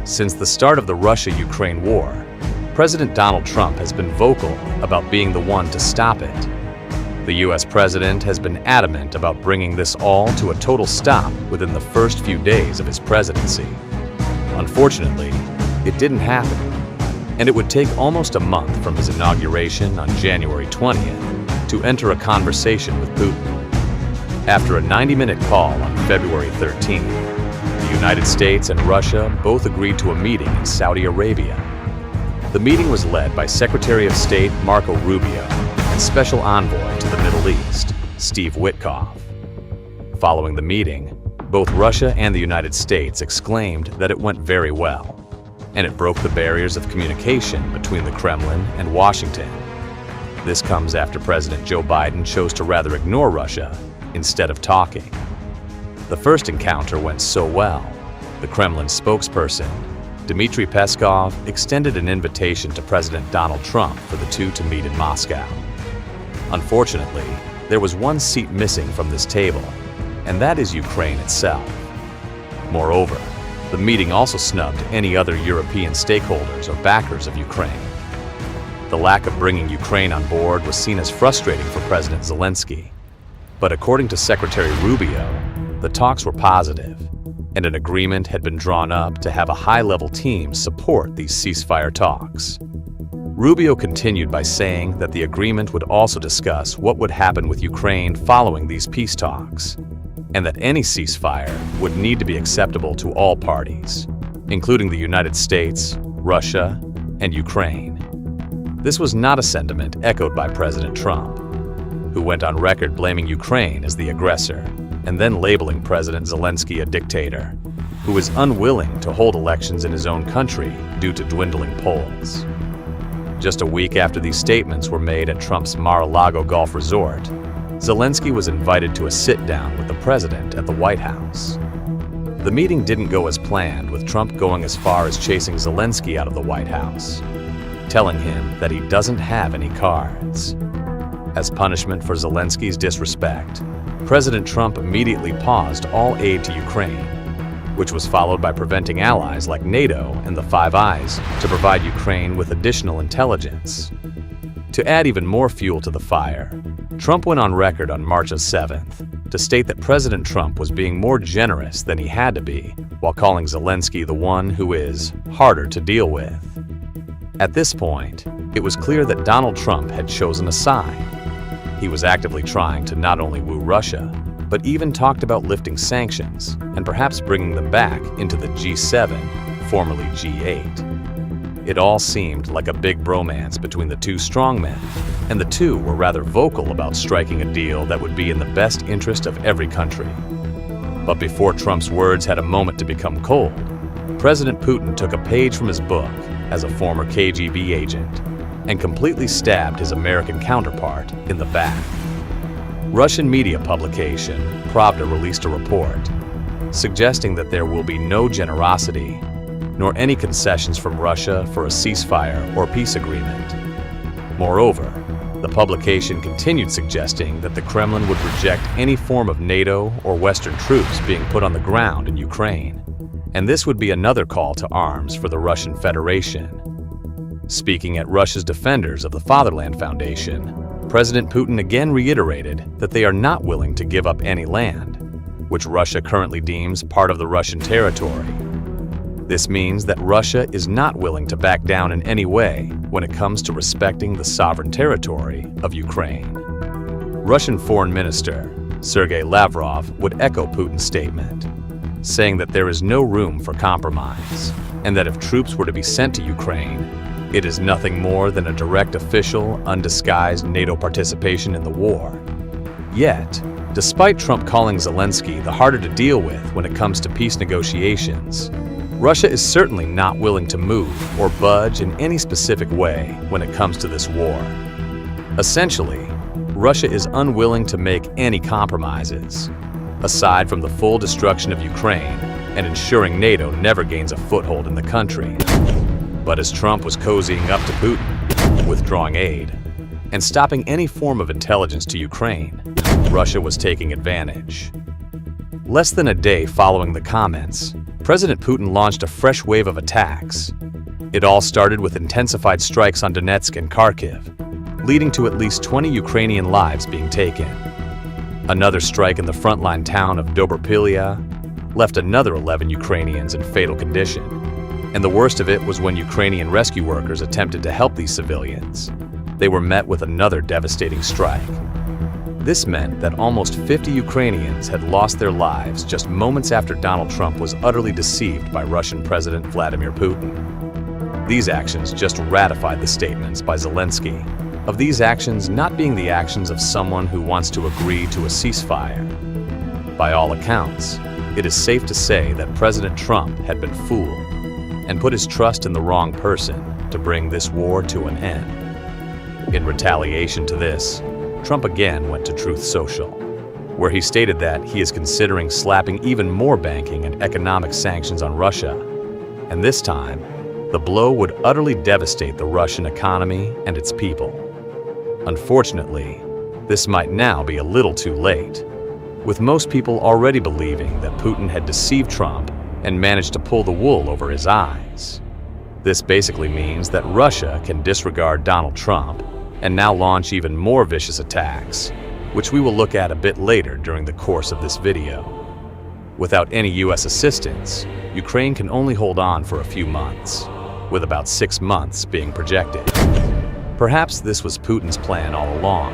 Since the start of the Russia-Ukraine war, President Donald Trump has been vocal about being the one to stop it. The U.S. president has been adamant about bringing this all to a total stop within the first few days of his presidency. Unfortunately, it didn't happen, and it would take almost a month from his inauguration on January 20th to enter a conversation with Putin. After a 90-minute call on February 13th, the United States and Russia both agreed to a meeting in Saudi Arabia. The meeting was led by Secretary of State Marco Rubio and Special Envoy to the Middle East, Steve Witkoff. Following the meeting, both Russia and the United States exclaimed that it went very well, and it broke the barriers of communication between the Kremlin and Washington. This comes after President Joe Biden chose to rather ignore Russia instead of talking. The first encounter went so well, the Kremlin spokesperson, Dmitry Peskov extended an invitation to President Donald Trump for the two to meet in Moscow. Unfortunately, there was one seat missing from this table, and that is Ukraine itself. Moreover, the meeting also snubbed any other European stakeholders or backers of Ukraine. The lack of bringing Ukraine on board was seen as frustrating for President Zelensky. But according to Secretary Rubio, the talks were positive, and an agreement had been drawn up to have a high-level team support these ceasefire talks. Rubio continued by saying that the agreement would also discuss what would happen with Ukraine following these peace talks, and that any ceasefire would need to be acceptable to all parties, including the United States, Russia, and Ukraine. This was not a sentiment echoed by President Trump, who went on record blaming Ukraine as the aggressor, and then labeling President Zelensky a dictator, who is unwilling to hold elections in his own country due to dwindling polls. Just a week after these statements were made at Trump's Mar-a-Lago golf resort, Zelensky was invited to a sit-down with the president at the White House. The meeting didn't go as planned, with Trump going as far as chasing Zelensky out of the White House, telling him that he doesn't have any cards. As punishment for Zelensky's disrespect, President Trump immediately paused all aid to Ukraine, which was followed by preventing allies like NATO and the Five Eyes to provide Ukraine with additional intelligence. To add even more fuel to the fire, Trump went on record on March 7th to state that President Trump was being more generous than he had to be, while calling Zelensky the one who is harder to deal with. At this point, it was clear that Donald Trump had chosen a side. He was actively trying to not only woo Russia, but even talked about lifting sanctions and perhaps bringing them back into the G7, formerly G8. It all seemed like a big bromance between the two strongmen, and the two were rather vocal about striking a deal that would be in the best interest of every country. But before Trump's words had a moment to become cold, President Putin took a page from his book as a former KGB agent and completely stabbed his American counterpart in the back. Russian media publication Pravda released a report suggesting that there will be no generosity nor any concessions from Russia for a ceasefire or peace agreement. Moreover, the publication continued suggesting that the Kremlin would reject any form of NATO or Western troops being put on the ground in Ukraine, and this would be another call to arms for the Russian Federation. Speaking at Russia's Defenders of the Fatherland Foundation, President Putin again reiterated that they are not willing to give up any land, which Russia currently deems part of the Russian territory. This means that Russia is not willing to back down in any way when it comes to respecting the sovereign territory of Ukraine. Russian Foreign Minister Sergei Lavrov would echo Putin's statement, saying that there is no room for compromise, and that if troops were to be sent to Ukraine, it is nothing more than a direct official, undisguised NATO participation in the war. Yet, despite Trump calling Zelensky the harder to deal with when it comes to peace negotiations, Russia is certainly not willing to move or budge in any specific way when it comes to this war. Essentially, Russia is unwilling to make any compromises, aside from the full destruction of Ukraine and ensuring NATO never gains a foothold in the country. But as Trump was cozying up to Putin, withdrawing aid, and stopping any form of intelligence to Ukraine, Russia was taking advantage. Less than a day following the comments, President Putin launched a fresh wave of attacks. It all started with intensified strikes on Donetsk and Kharkiv, leading to at least 20 Ukrainian lives being taken. Another strike in the frontline town of Dobropilya left another 11 Ukrainians in fatal condition. And the worst of it was when Ukrainian rescue workers attempted to help these civilians. They were met with another devastating strike. This meant that almost 50 Ukrainians had lost their lives just moments after Donald Trump was utterly deceived by Russian President Vladimir Putin. These actions just ratified the statements by Zelensky of these actions not being the actions of someone who wants to agree to a ceasefire. By all accounts, it is safe to say that President Trump had been fooled and put his trust in the wrong person to bring this war to an end. In retaliation to this, Trump again went to Truth Social, where he stated that he is considering slapping even more banking and economic sanctions on Russia, And this time, the blow would utterly devastate the Russian economy and its people. Unfortunately, this might now be a little too late, with most people already believing that Putin had deceived Trump and managed to pull the wool over his eyes. This basically means that Russia can disregard Donald Trump and now launch even more vicious attacks, which we will look at a bit later during the course of this video. Without any US assistance, Ukraine can only hold on for a few months, with about 6 months being projected. Perhaps this was Putin's plan all along,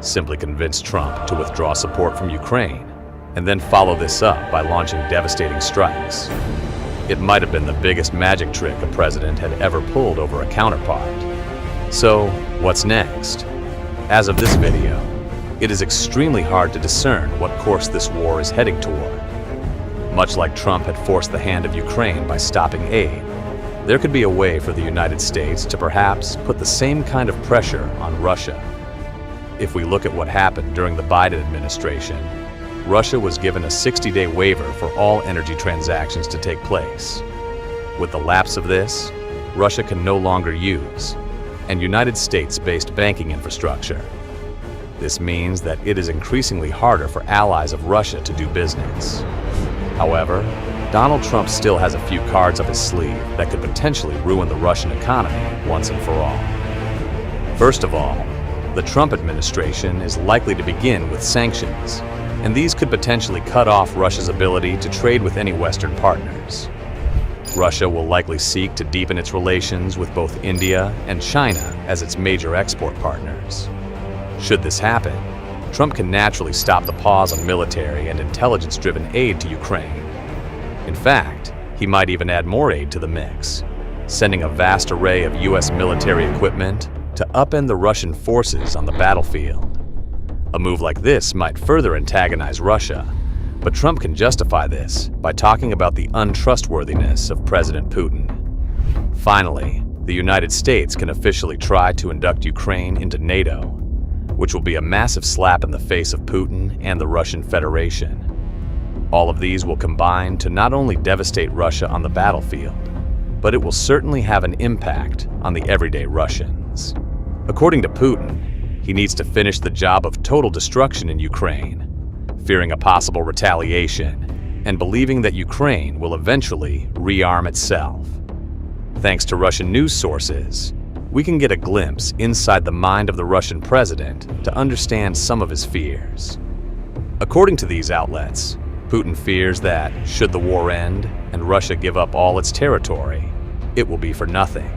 simply convince Trump to withdraw support from Ukraine, and then follow this up by launching devastating strikes. It might have been the biggest magic trick a president had ever pulled over a counterpart. So, what's next? As of this video, it is extremely hard to discern what course this war is heading toward. Much like Trump had forced the hand of Ukraine by stopping aid, there could be a way for the United States to perhaps put the same kind of pressure on Russia. If we look at what happened during the Biden administration, Russia was given a 60-day waiver for all energy transactions to take place. With the lapse of this, Russia can no longer use and United States-based banking infrastructure. This means that it is increasingly harder for allies of Russia to do business. However, Donald Trump still has a few cards up his sleeve that could potentially ruin the Russian economy once and for all. First of all, the Trump administration is likely to begin with sanctions, and these could potentially cut off Russia's ability to trade with any Western partners. Russia will likely seek to deepen its relations with both India and China as its major export partners. Should this happen, Trump can naturally stop the pause on military and intelligence-driven aid to Ukraine. In fact, he might even add more aid to the mix, sending a vast array of US military equipment to upend the Russian forces on the battlefield. A move like this might further antagonize Russia, but Trump can justify this by talking about the untrustworthiness of President Putin. Finally, the United States can officially try to induct Ukraine into NATO, which will be a massive slap in the face of Putin and the Russian Federation. All of these will combine to not only devastate Russia on the battlefield, but it will certainly have an impact on the everyday Russians. According to Putin, he needs to finish the job of total destruction in Ukraine, fearing a possible retaliation, and believing that Ukraine will eventually rearm itself. Thanks to Russian news sources, we can get a glimpse inside the mind of the Russian president to understand some of his fears. According to these outlets, Putin fears that, should the war end and Russia give up all its territory, it will be for nothing.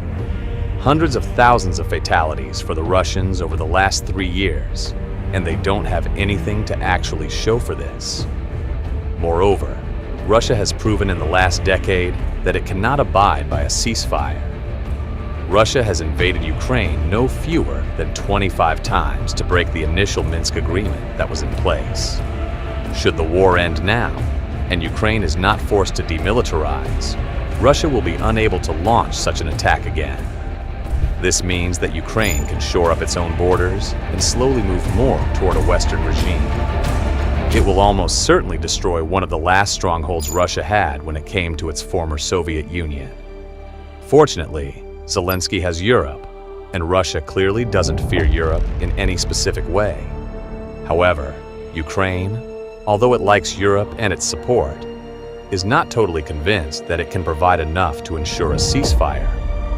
Hundreds of thousands of fatalities for the Russians over the last 3 years, and they don't have anything to actually show for this. Moreover, Russia has proven in the last decade that it cannot abide by a ceasefire. Russia has invaded Ukraine no fewer than 25 times to break the initial Minsk agreement that was in place. Should the war end now, and Ukraine is not forced to demilitarize, Russia will be unable to launch such an attack again. This means that Ukraine can shore up its own borders and slowly move more toward a Western regime. It will almost certainly destroy one of the last strongholds Russia had when it came to its former Soviet Union. Fortunately, Zelensky has Europe, and Russia clearly doesn't fear Europe in any specific way. However, Ukraine, although it likes Europe and its support, is not totally convinced that it can provide enough to ensure a ceasefire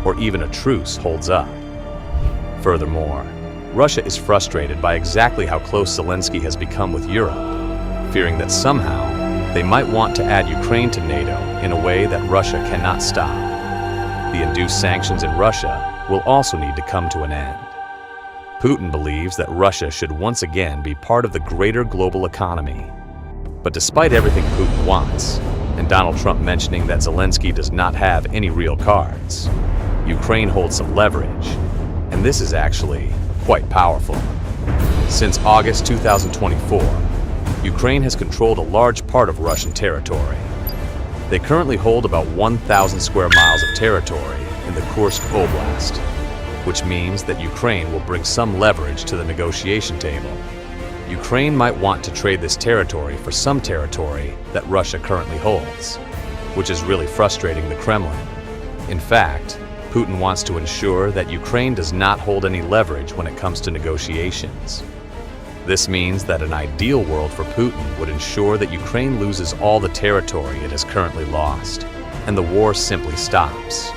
or even a truce holds up. Furthermore, Russia is frustrated by exactly how close Zelensky has become with Europe, fearing that somehow they might want to add Ukraine to NATO in a way that Russia cannot stop. The induced sanctions in Russia will also need to come to an end. Putin believes that Russia should once again be part of the greater global economy. But despite everything Putin wants, and Donald Trump mentioning that Zelensky does not have any real cards, Ukraine holds some leverage, and this is actually quite powerful. Since August 2024, Ukraine has controlled a large part of Russian territory. They currently hold about 1,000 square miles of territory in the Kursk Oblast, which means that Ukraine will bring some leverage to the negotiation table. Ukraine might want to trade this territory for some territory that Russia currently holds. which is really frustrating the Kremlin. In fact, Putin wants to ensure that Ukraine does not hold any leverage when it comes to negotiations. This means that an ideal world for Putin would ensure that Ukraine loses all the territory it has currently lost, and the war simply stops.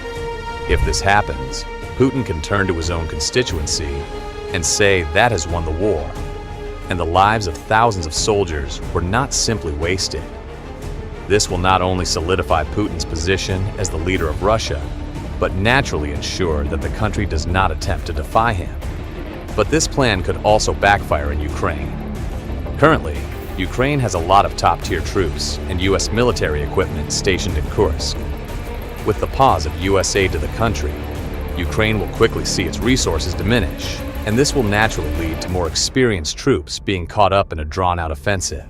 If this happens, Putin can turn to his own constituency and say that has won the war, and the lives of thousands of soldiers were not simply wasted. This will not only solidify Putin's position as the leader of Russia, but naturally ensure that the country does not attempt to defy him. But this plan could also backfire in Ukraine. Currently, Ukraine has a lot of top-tier troops and U.S. military equipment stationed in Kursk. With the pause of U.S. aid to the country, Ukraine will quickly see its resources diminish, and this will naturally lead to more experienced troops being caught up in a drawn-out offensive.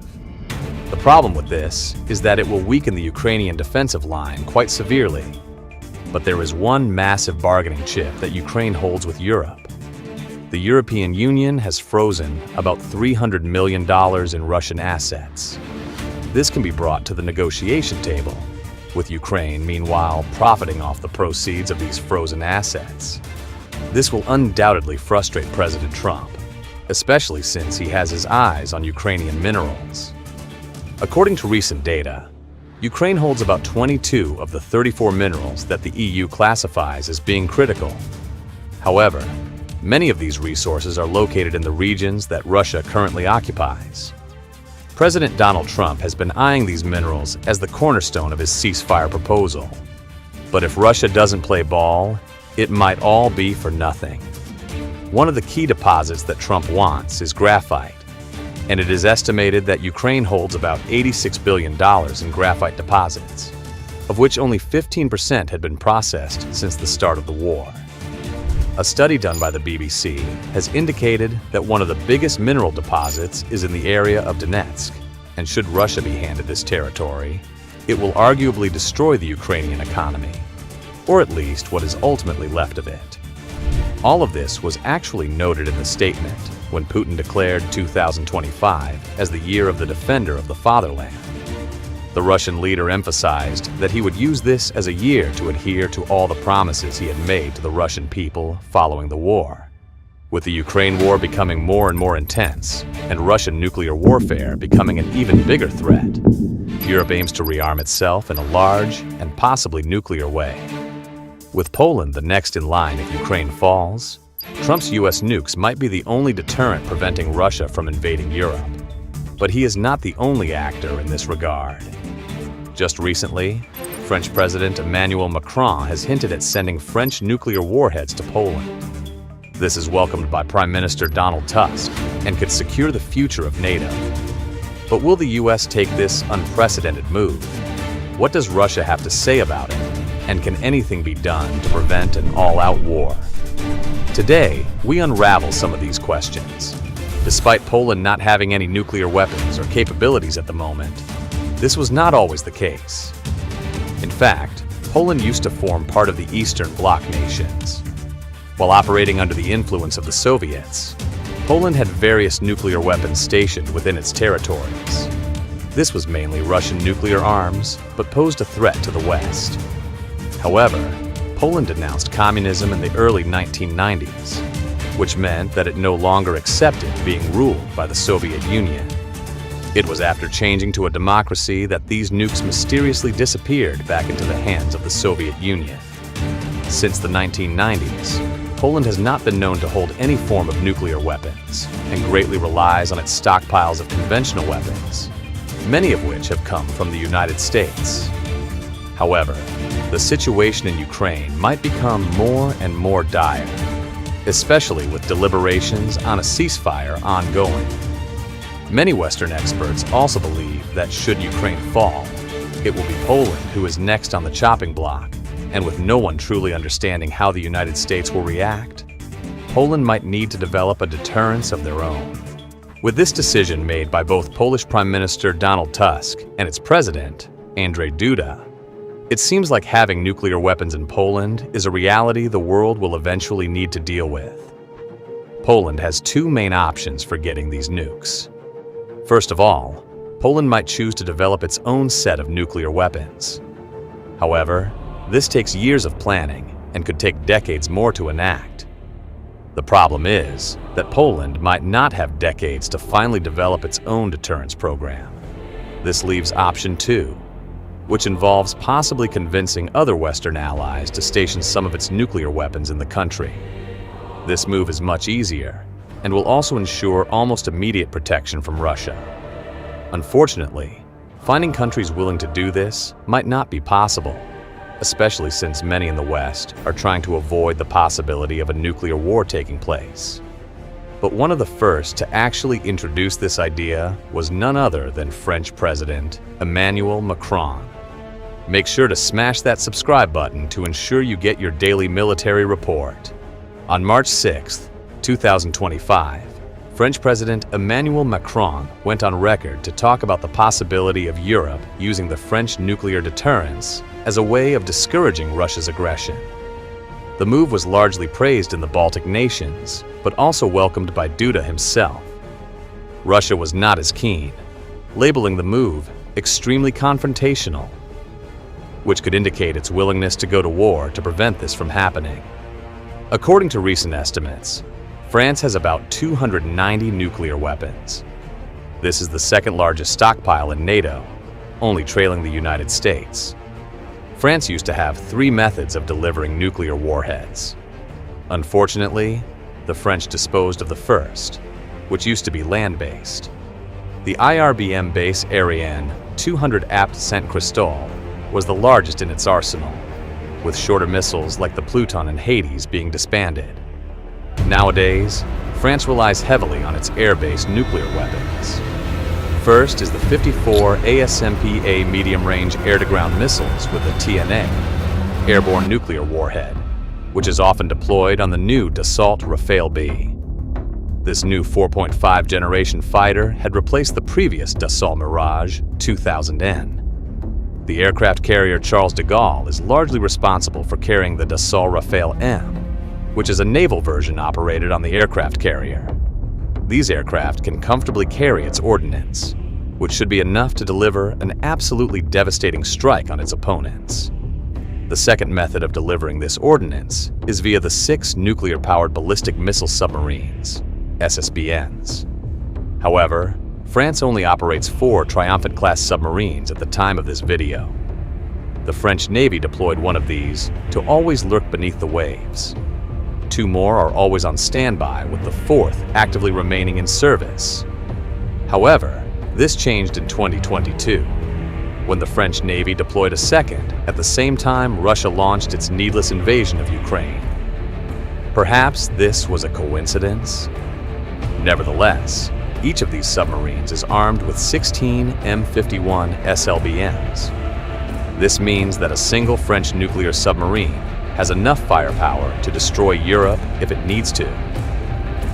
The problem with this is that it will weaken the Ukrainian defensive line quite severely. But there is one massive bargaining chip that Ukraine holds with Europe. The European Union has frozen about $300 million in Russian assets. This can be brought to the negotiation table, with Ukraine, meanwhile, profiting off the proceeds of these frozen assets. This will undoubtedly frustrate President Trump, especially since he has his eyes on Ukrainian minerals. According to recent data, Ukraine holds about 22 of the 34 minerals that the EU classifies as being critical. However, many of these resources are located in the regions that Russia currently occupies. President Donald Trump has been eyeing these minerals as the cornerstone of his ceasefire proposal. But if Russia doesn't play ball, it might all be for nothing. One of the key deposits that Trump wants is graphite, and it is estimated that Ukraine holds about $86 billion in graphite deposits, of which only 15% had been processed since the start of the war. A study done by the BBC has indicated that one of the biggest mineral deposits is in the area of Donetsk, and should Russia be handed this territory, it will arguably destroy the Ukrainian economy, or at least what is ultimately left of it. All of this was actually noted in the statement when Putin declared 2025 as the year of the defender of the fatherland. The Russian leader emphasized that he would use this as a year to adhere to all the promises he had made to the Russian people following the war. With the Ukraine war becoming more and more intense, and Russian nuclear warfare becoming an even bigger threat, Europe aims to rearm itself in a large and possibly nuclear way. With Poland the next in line if Ukraine falls, Trump's U.S. nukes might be the only deterrent preventing Russia from invading Europe. But he is not the only actor in this regard. Just recently, French President Emmanuel Macron has hinted at sending French nuclear warheads to Poland. This is welcomed by Prime Minister Donald Tusk and could secure the future of NATO. But will the U.S. take this unprecedented move? What does Russia have to say about it? And can anything be done to prevent an all-out war? Today, we unravel some of these questions. Despite Poland not having any nuclear weapons or capabilities at the moment, this was not always the case. In fact, Poland used to form part of the Eastern Bloc nations. While operating under the influence of the Soviets, Poland had various nuclear weapons stationed within its territories. This was mainly Russian nuclear arms, but posed a threat to the West. However, Poland denounced communism in the early 1990s, which meant that it no longer accepted being ruled by the Soviet Union. It was after changing to a democracy that these nukes mysteriously disappeared back into the hands of the Soviet Union. Since the 1990s, Poland has not been known to hold any form of nuclear weapons and greatly relies on its stockpiles of conventional weapons, many of which have come from the United States. However, the situation in Ukraine might become more and more dire, especially with deliberations on a ceasefire ongoing. Many Western experts also believe that should Ukraine fall, it will be Poland who is next on the chopping block, and with no one truly understanding how the United States will react, Poland might need to develop a deterrence of their own. With this decision made by both Polish Prime Minister Donald Tusk and its president, Andrzej Duda, it seems like having nuclear weapons in Poland is a reality the world will eventually need to deal with. Poland has two main options for getting these nukes. First of all, Poland might choose to develop its own set of nuclear weapons. However, this takes years of planning and could take decades more to enact. The problem is that Poland might not have decades to finally develop its own deterrence program. This leaves option 2, which involves possibly convincing other Western allies to station some of its nuclear weapons in the country. This move is much easier and will also ensure almost immediate protection from Russia. Unfortunately, finding countries willing to do this might not be possible, especially since many in the West are trying to avoid the possibility of a nuclear war taking place. But one of the first to actually introduce this idea was none other than French President Emmanuel Macron. Make sure to smash that subscribe button to ensure you get your daily military report. On March 6, 2025, French President Emmanuel Macron went on record to talk about the possibility of Europe using the French nuclear deterrence as a way of discouraging Russia's aggression. The move was largely praised in the Baltic nations, but also welcomed by Duda himself. Russia was not as keen, labeling the move extremely confrontational, which could indicate its willingness to go to war to prevent this from happening. According to recent estimates, France has about 290 nuclear weapons. This is the second largest stockpile in NATO, only trailing the United States. France used to have 3 methods of delivering nuclear warheads. Unfortunately, the French disposed of the first, which used to be land-based. The IRBM base Ariane 200 Apt Saint-Christol was the largest in its arsenal, with shorter missiles like the Pluton and Hades being disbanded. Nowadays, France relies heavily on its air-based nuclear weapons. First is the 54 ASMPA medium-range air-to-ground missiles with the TNA, airborne nuclear warhead, which is often deployed on the new Dassault Rafale B. This new 4.5 generation fighter had replaced the previous Dassault Mirage 2000N. The aircraft carrier Charles de Gaulle is largely responsible for carrying the Dassault Rafale M, which is a naval version operated on the aircraft carrier. These aircraft can comfortably carry its ordnance, which should be enough to deliver an absolutely devastating strike on its opponents. The second method of delivering this ordnance is via the 6 nuclear-powered ballistic missile submarines, SSBNs. However, France only operates 4 Triomphant-class submarines at the time of this video. The French Navy deployed one of these to always lurk beneath the waves. 2 more are always on standby, with the 4th actively remaining in service. However, this changed in 2022, when the French Navy deployed a second at the same time Russia launched its needless invasion of Ukraine. Perhaps this was a coincidence? Nevertheless, each of these submarines is armed with 16 M51 SLBMs. This means that a single French nuclear submarine has enough firepower to destroy Europe if it needs to.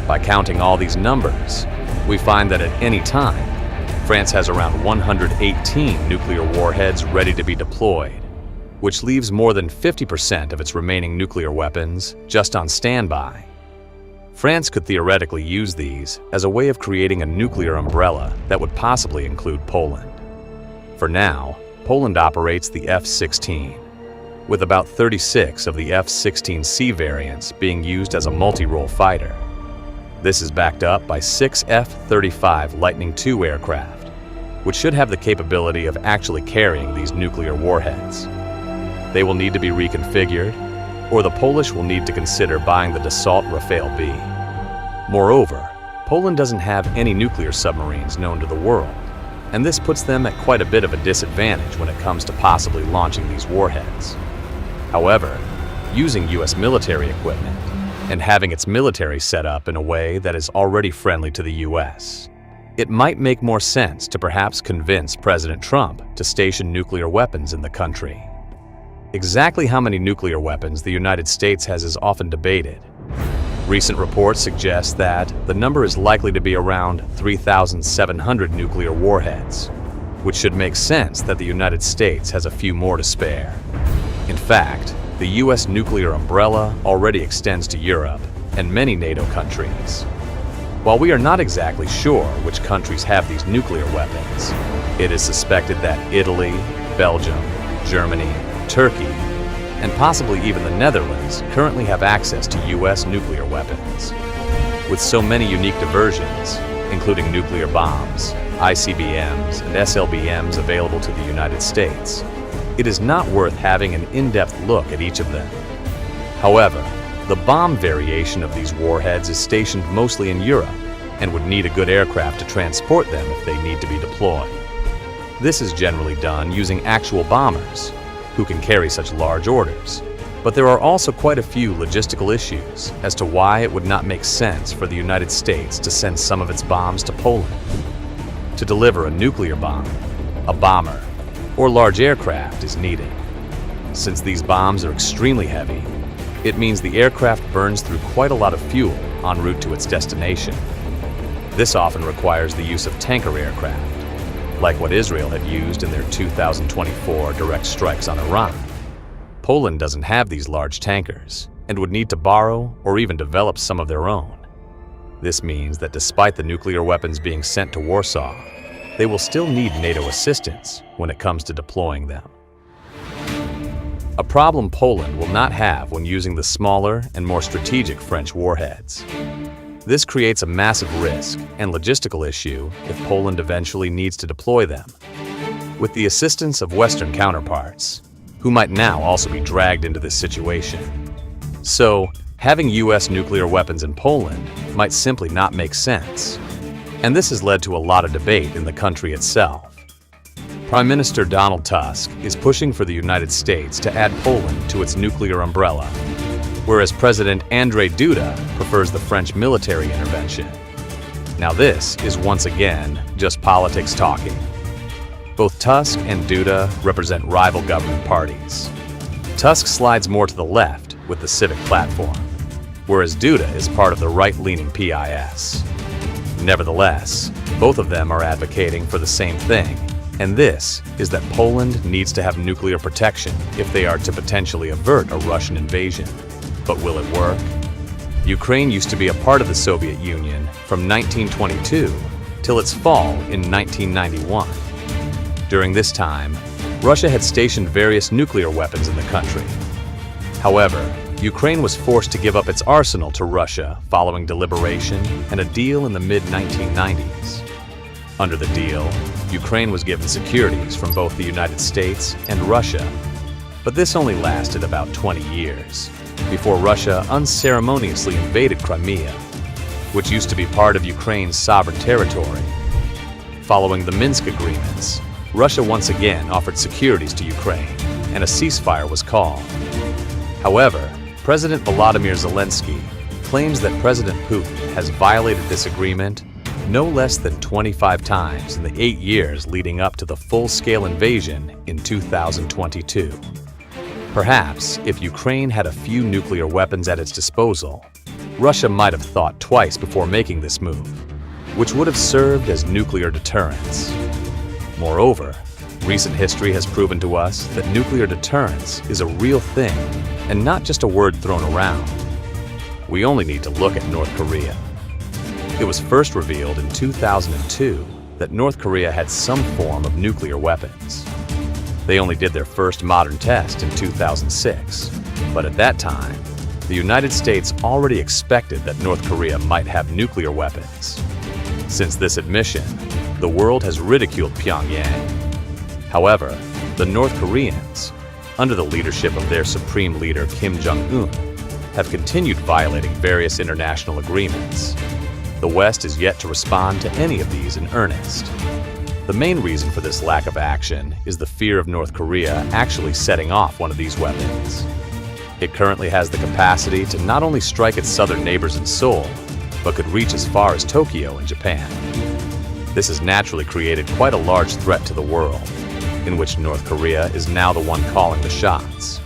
By counting all these numbers, we find that at any time, France has around 118 nuclear warheads ready to be deployed, which leaves more than 50% of its remaining nuclear weapons just on standby. France could theoretically use these as a way of creating a nuclear umbrella that would possibly include Poland. For now, Poland operates the F-16, with about 36 of the F-16C variants being used as a multi-role fighter. This is backed up by 6 F-35 Lightning II aircraft, which should have the capability of actually carrying these nuclear warheads. They will need to be reconfigured, or the Polish will need to consider buying the Dassault Rafale B. Moreover, Poland doesn't have any nuclear submarines known to the world, and this puts them at quite a bit of a disadvantage when it comes to possibly launching these warheads. However, using U.S. military equipment and having its military set up in a way that is already friendly to the U.S., it might make more sense to perhaps convince President Trump to station nuclear weapons in the country. Exactly how many nuclear weapons the United States has is often debated. Recent reports suggest that the number is likely to be around 3,700 nuclear warheads, which should make sense that the United States has a few more to spare. In fact, the U.S. nuclear umbrella already extends to Europe and many NATO countries. While we are not exactly sure which countries have these nuclear weapons, it is suspected that Italy, Belgium, Germany, Turkey, and possibly even the Netherlands currently have access to U.S. nuclear weapons. With so many unique diversions, including nuclear bombs, ICBMs, and SLBMs available to the United States, it is not worth having an in-depth look at each of them. However, the bomb variation of these warheads is stationed mostly in Europe and would need a good aircraft to transport them if they need to be deployed. This is generally done using actual bombers, who can carry such large orders. But there are also quite a few logistical issues as to why it would not make sense for the United States to send some of its bombs to Poland. To deliver a nuclear bomb, a bomber, or large aircraft is needed. Since these bombs are extremely heavy, it means the aircraft burns through quite a lot of fuel en route to its destination. This often requires the use of tanker aircraft, like what Israel had used in their 2024 direct strikes on Iran. Poland doesn't have these large tankers and would need to borrow or even develop some of their own. This means that despite the nuclear weapons being sent to Warsaw, they will still need NATO assistance when it comes to deploying them. A problem Poland will not have when using the smaller and more strategic French warheads. This creates a massive risk and logistical issue if Poland eventually needs to deploy them. With the assistance of Western counterparts, who might now also be dragged into this situation. So, having U.S. nuclear weapons in Poland might simply not make sense. And this has led to a lot of debate in the country itself. Prime Minister Donald Tusk is pushing for the United States to add Poland to its nuclear umbrella, whereas President Andrzej Duda prefers the French military intervention. Now this is once again just politics talking. Both Tusk and Duda represent rival government parties. Tusk slides more to the left with the Civic platform, whereas Duda is part of the right-leaning PIS. Nevertheless, both of them are advocating for the same thing, and this is that Poland needs to have nuclear protection if they are to potentially avert a Russian invasion. But will it work? Ukraine used to be a part of the Soviet Union from 1922 till its fall in 1991. During this time, Russia had stationed various nuclear weapons in the country. However, Ukraine was forced to give up its arsenal to Russia following deliberation and a deal in the mid-1990s. Under the deal, Ukraine was given securities from both the United States and Russia. But this only lasted about 20 years, before Russia unceremoniously invaded Crimea, which used to be part of Ukraine's sovereign territory. Following the Minsk agreements, Russia once again offered securities to Ukraine, and a ceasefire was called. However, President Volodymyr Zelensky claims that President Putin has violated this agreement no less than 25 times in the 8 years leading up to the full-scale invasion in 2022. Perhaps, if Ukraine had a few nuclear weapons at its disposal, Russia might have thought twice before making this move, which would have served as nuclear deterrence. Moreover, recent history has proven to us that nuclear deterrence is a real thing and not just a word thrown around. We only need to look at North Korea. It was first revealed in 2002 that North Korea had some form of nuclear weapons. They only did their first modern test in 2006, but at that time, the United States already expected that North Korea might have nuclear weapons. Since this admission, the world has ridiculed Pyongyang. However, the North Koreans, under the leadership of their supreme leader Kim Jong-un, have continued violating various international agreements. The West is yet to respond to any of these in earnest. The main reason for this lack of action is the fear of North Korea actually setting off one of these weapons. It currently has the capacity to not only strike its southern neighbors in Seoul, but could reach as far as Tokyo in Japan. This has naturally created quite a large threat to the world, in which North Korea is now the one calling the shots.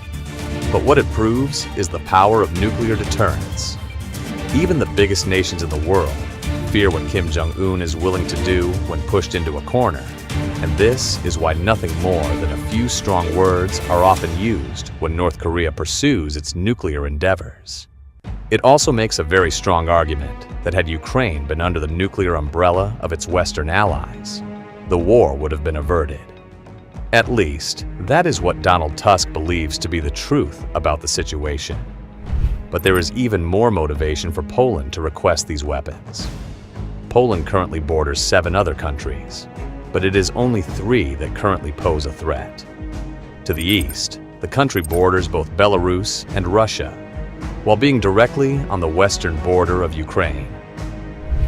But what it proves is the power of nuclear deterrence. Even the biggest nations in the world fear what Kim Jong-un is willing to do when pushed into a corner, and this is why nothing more than a few strong words are often used when North Korea pursues its nuclear endeavors. It also makes a very strong argument that had Ukraine been under the nuclear umbrella of its Western allies, the war would have been averted. At least, that is what Donald Tusk believes to be the truth about the situation. But there is even more motivation for Poland to request these weapons. Poland currently borders 7 other countries, but it is only 3 that currently pose a threat. To the east, the country borders both Belarus and Russia, while being directly on the western border of Ukraine.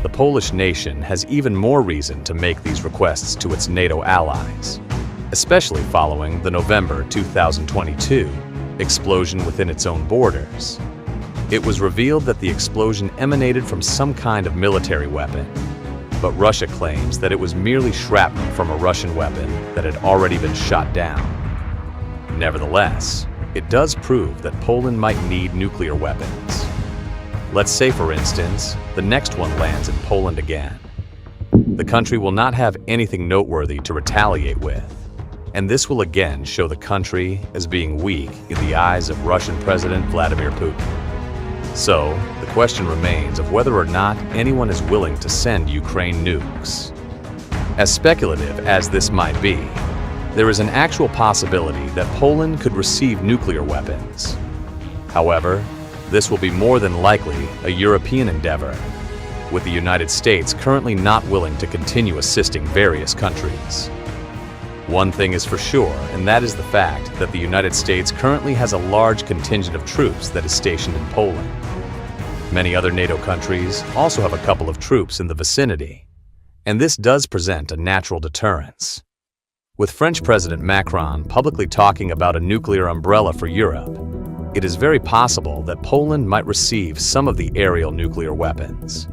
The Polish nation has even more reason to make these requests to its NATO allies, especially following the November 2022 explosion within its own borders. It was revealed that the explosion emanated from some kind of military weapon, but Russia claims that it was merely shrapnel from a Russian weapon that had already been shot down. Nevertheless, it does prove that Poland might need nuclear weapons. Let's say, for instance, the next one lands in Poland again. The country will not have anything noteworthy to retaliate with, and this will again show the country as being weak in the eyes of Russian President Vladimir Putin. So, the question remains of whether or not anyone is willing to send Ukraine nukes. As speculative as this might be, there is an actual possibility that Poland could receive nuclear weapons. However, this will be more than likely a European endeavor, with the United States currently not willing to continue assisting various countries. One thing is for sure, and that is the fact that the United States currently has a large contingent of troops that is stationed in Poland. Many other NATO countries also have a couple of troops in the vicinity, and this does present a natural deterrence. With French President Macron publicly talking about a nuclear umbrella for Europe, it is very possible that Poland might receive some of the aerial nuclear weapons.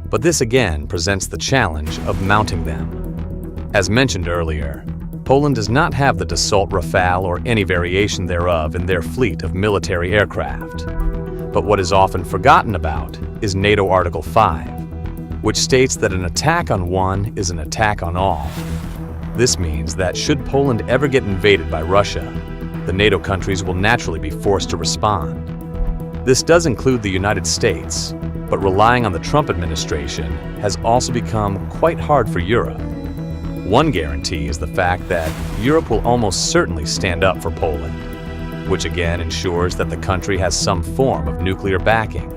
But this again presents the challenge of mounting them. As mentioned earlier, Poland does not have the Dassault Rafale or any variation thereof in their fleet of military aircraft. But what is often forgotten about is NATO Article 5, which states that an attack on one is an attack on all. This means that should Poland ever get invaded by Russia, the NATO countries will naturally be forced to respond. This does include the United States, but relying on the Trump administration has also become quite hard for Europe. One guarantee is the fact that Europe will almost certainly stand up for Poland, which again ensures that the country has some form of nuclear backing.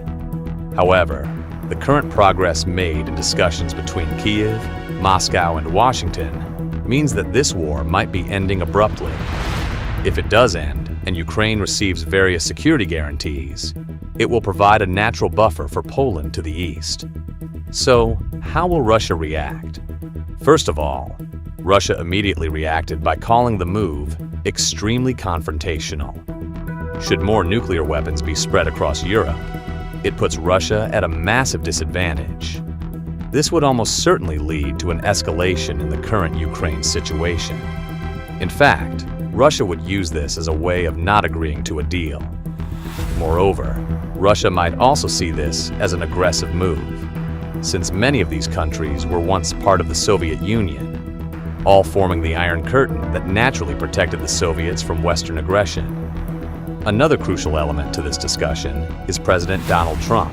However, the current progress made in discussions between Kyiv, Moscow, and Washington means that this war might be ending abruptly. If it does end, and Ukraine receives various security guarantees, it will provide a natural buffer for Poland to the east. So, how will Russia react? First of all, Russia immediately reacted by calling the move extremely confrontational. Should more nuclear weapons be spread across Europe, it puts Russia at a massive disadvantage. This would almost certainly lead to an escalation in the current Ukraine situation. In fact, Russia would use this as a way of not agreeing to a deal. Moreover, Russia might also see this as an aggressive move, since many of these countries were once part of the Soviet Union, all forming the Iron Curtain that naturally protected the Soviets from Western aggression. Another crucial element to this discussion is President Donald Trump.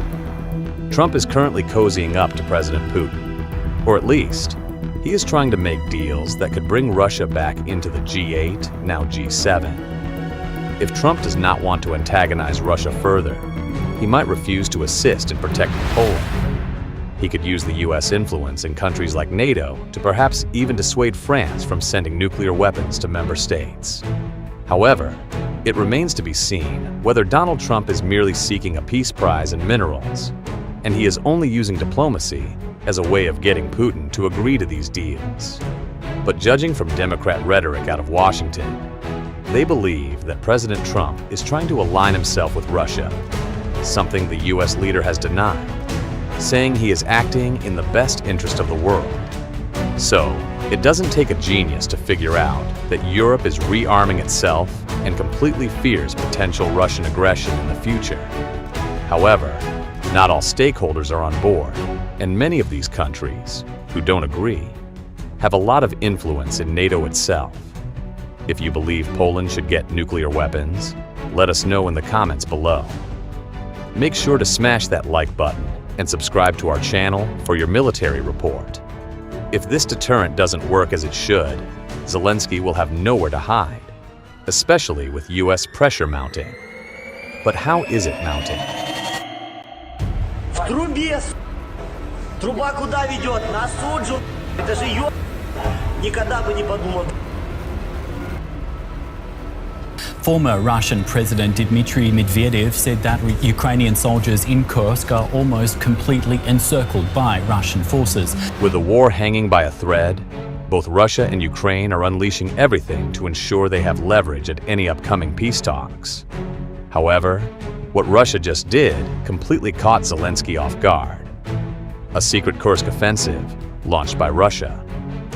Trump is currently cozying up to President Putin, or at least, he is trying to make deals that could bring Russia back into the G8, now G7. If Trump does not want to antagonize Russia further, he might refuse to assist in protecting Poland. He could use the US influence in countries like NATO to perhaps even dissuade France from sending nuclear weapons to member states. However, it remains to be seen whether Donald Trump is merely seeking a peace prize in minerals, and he is only using diplomacy as a way of getting Putin to agree to these deals. But judging from Democrat rhetoric out of Washington, they believe that President Trump is trying to align himself with Russia, something the US leader has denied, saying he is acting in the best interest of the world. So, it doesn't take a genius to figure out that Europe is rearming itself and completely fears potential Russian aggression in the future. However, not all stakeholders are on board, and many of these countries, who don't agree, have a lot of influence in NATO itself. If you believe Poland should get nuclear weapons, let us know in the comments below. Make sure to smash that like button and subscribe to our channel for your military report. If this deterrent doesn't work as it should, Zelensky will have nowhere to hide, especially with US pressure mounting. But how is it mounting? В трубе, Труба куда ведет? На суджу. Это же Никогда бы не подумал. Former Russian President Dmitry Medvedev said that Ukrainian soldiers in Kursk are almost completely encircled by Russian forces. With the war hanging by a thread, both Russia and Ukraine are unleashing everything to ensure they have leverage at any upcoming peace talks. However, what Russia just did completely caught Zelensky off guard. A secret Kursk offensive, launched by Russia,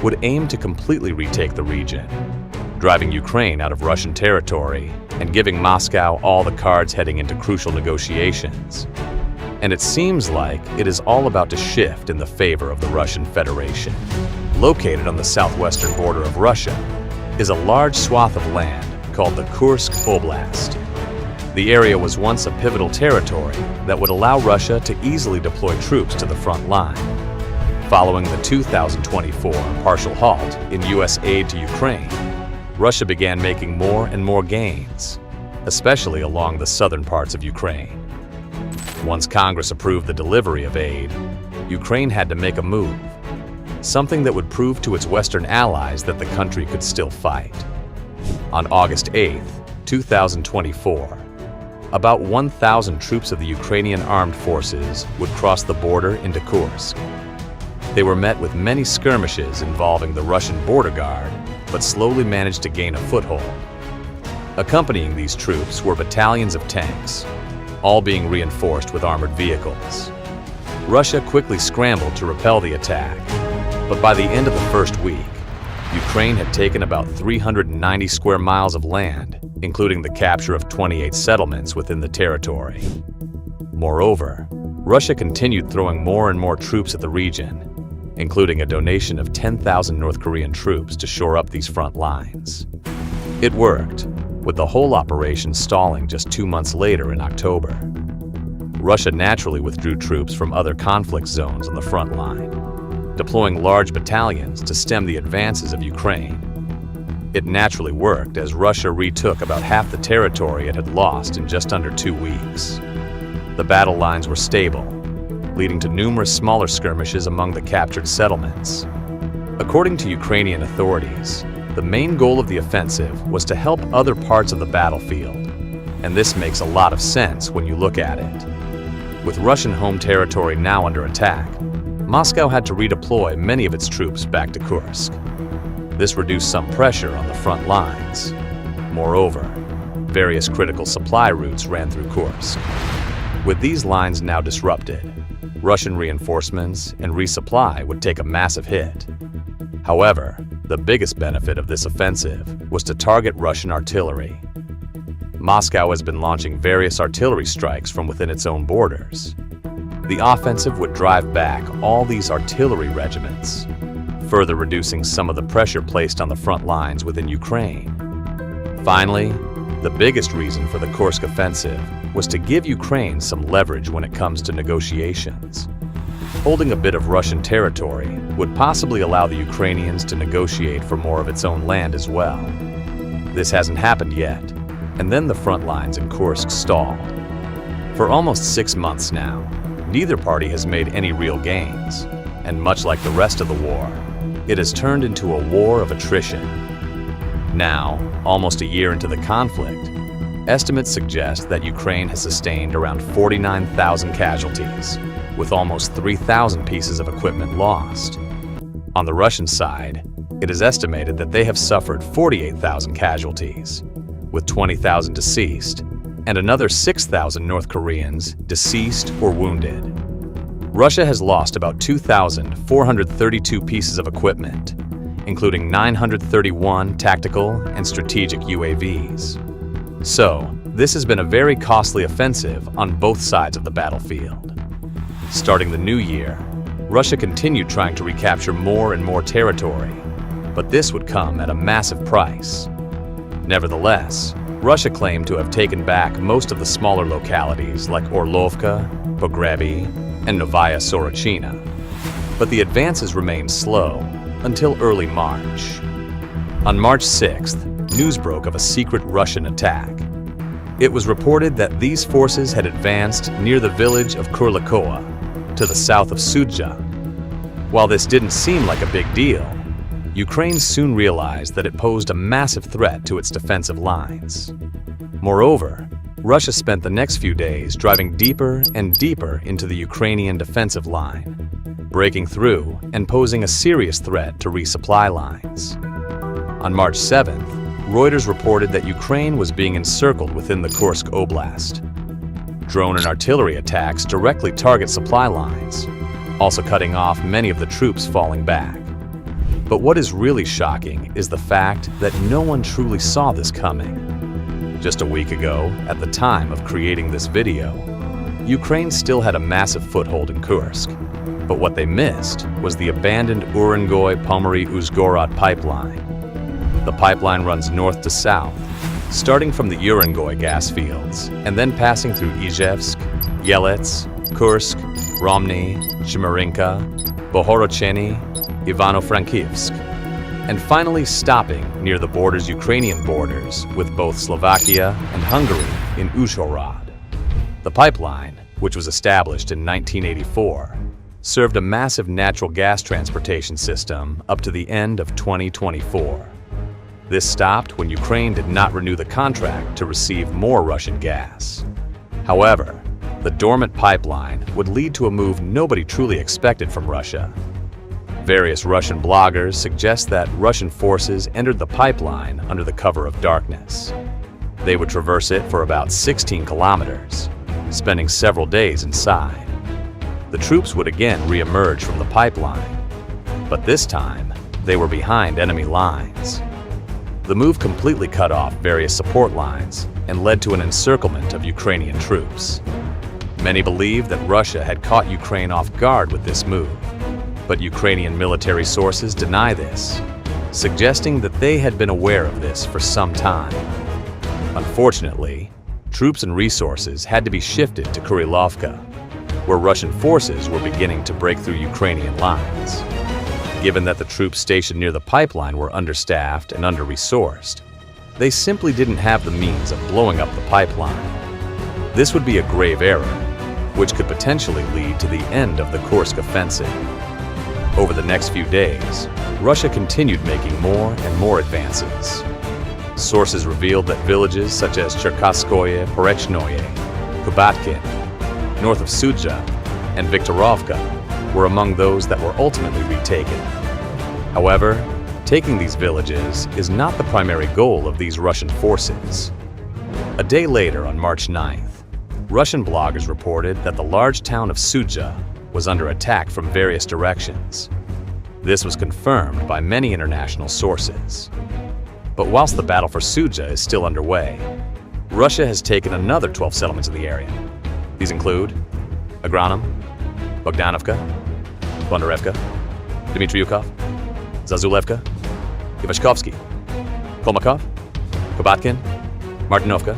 would aim to completely retake the region, driving Ukraine out of Russian territory and giving Moscow all the cards heading into crucial negotiations. And it seems like it is all about to shift in the favor of the Russian Federation. Located on the southwestern border of Russia is a large swath of land called the Kursk Oblast. The area was once a pivotal territory that would allow Russia to easily deploy troops to the front line. Following the 2024 partial halt in U.S. aid to Ukraine, Russia began making more and more gains, especially along the southern parts of Ukraine. Once Congress approved the delivery of aid, Ukraine had to make a move, something that would prove to its Western allies that the country could still fight. On August 8, 2024, about 1,000 troops of the Ukrainian armed forces would cross the border into Kursk. They were met with many skirmishes involving the Russian border guard, but slowly managed to gain a foothold. Accompanying these troops were battalions of tanks, all being reinforced with armored vehicles. Russia quickly scrambled to repel the attack, but by the end of the first week, Ukraine had taken about 390 square miles of land, including the capture of 28 settlements within the territory. Moreover, Russia continued throwing more and more troops at the region, including a donation of 10,000 North Korean troops to shore up these front lines. It worked, with the whole operation stalling just 2 months later in October. Russia naturally withdrew troops from other conflict zones on the front line, deploying large battalions to stem the advances of Ukraine. It naturally worked as Russia retook about half the territory it had lost in just under 2 weeks. The battle lines were stable, leading to numerous smaller skirmishes among the captured settlements. According to Ukrainian authorities, the main goal of the offensive was to help other parts of the battlefield, and this makes a lot of sense when you look at it. With Russian home territory now under attack, Moscow had to redeploy many of its troops back to Kursk. This reduced some pressure on the front lines. Moreover, various critical supply routes ran through Kursk. With these lines now disrupted, Russian reinforcements and resupply would take a massive hit. However, the biggest benefit of this offensive was to target Russian artillery. Moscow has been launching various artillery strikes from within its own borders. The offensive would drive back all these artillery regiments, further reducing some of the pressure placed on the front lines within Ukraine. Finally, the biggest reason for the Kursk offensive was to give Ukraine some leverage when it comes to negotiations. Holding a bit of Russian territory would possibly allow the Ukrainians to negotiate for more of its own land as well. This hasn't happened yet, and then the front lines in Kursk stalled. For almost 6 months now, neither party has made any real gains, and much like the rest of the war, it has turned into a war of attrition. Now, almost a year into the conflict, estimates suggest that Ukraine has sustained around 49,000 casualties, with almost 3,000 pieces of equipment lost. On the Russian side, it is estimated that they have suffered 48,000 casualties, with 20,000 deceased, and another 6,000 North Koreans deceased or wounded. Russia has lost about 2,432 pieces of equipment, including 931 tactical and strategic UAVs. So, this has been a very costly offensive on both sides of the battlefield. Starting the new year, Russia continued trying to recapture more and more territory, but this would come at a massive price. Nevertheless, Russia claimed to have taken back most of the smaller localities like Orlovka, Pogrebi, and Novaya Sorochina, but the advances remained slow until early March. On March 6th, news broke of a secret Russian attack. It was reported that these forces had advanced near the village of Kurlakoa, to the south of Sudzha. While this didn't seem like a big deal, Ukraine soon realized that it posed a massive threat to its defensive lines. Moreover, Russia spent the next few days driving deeper and deeper into the Ukrainian defensive line, breaking through and posing a serious threat to resupply lines. On March 7th, Reuters reported that Ukraine was being encircled within the Kursk Oblast. Drone and artillery attacks directly target supply lines, also cutting off many of the troops falling back. But what is really shocking is the fact that no one truly saw this coming. Just a week ago, at the time of creating this video, Ukraine still had a massive foothold in Kursk. But what they missed was the abandoned Urengoy-Pomory-Uzhgorod pipeline. The pipeline runs north to south, starting from the Urengoy gas fields and then passing through Izhevsk, Yelets, Kursk, Romny, Chmyrinka, Bohorocheny, Ivano-Frankivsk, and finally stopping near the Ukrainian borders with both Slovakia and Hungary in Uzhhorod. The pipeline, which was established in 1984, served a massive natural gas transportation system up to the end of 2024. This stopped when Ukraine did not renew the contract to receive more Russian gas. However, the dormant pipeline would lead to a move nobody truly expected from Russia. Various Russian bloggers suggest that Russian forces entered the pipeline under the cover of darkness. They would traverse it for about 16 kilometers, spending several days inside. The troops would again re-emerge from the pipeline, but this time they were behind enemy lines. The move completely cut off various support lines and led to an encirclement of Ukrainian troops. Many believe that Russia had caught Ukraine off guard with this move, but Ukrainian military sources deny this, suggesting that they had been aware of this for some time. Unfortunately, troops and resources had to be shifted to Kurilovka, where Russian forces were beginning to break through Ukrainian lines. Given that the troops stationed near the pipeline were understaffed and under-resourced, they simply didn't have the means of blowing up the pipeline. This would be a grave error, which could potentially lead to the end of the Kursk offensive. Over the next few days, Russia continued making more and more advances. Sources revealed that villages such as Cherkasskoye, Porechnoye, Kubatkin, north of Sudzha, and Viktorovka were among those that were ultimately retaken. However, taking these villages is not the primary goal of these Russian forces. A day later, on March 9th, Russian bloggers reported that the large town of Sudzha was under attack from various directions. This was confirmed by many international sources. But whilst the battle for Sudzha is still underway, Russia has taken another 12 settlements in the area. These include Agranom, Bogdanovka, Bondarevka, Dmitriukov, Zazulevka, Ivashkovsky, Kolmakov, Kubatkin, Martinovka,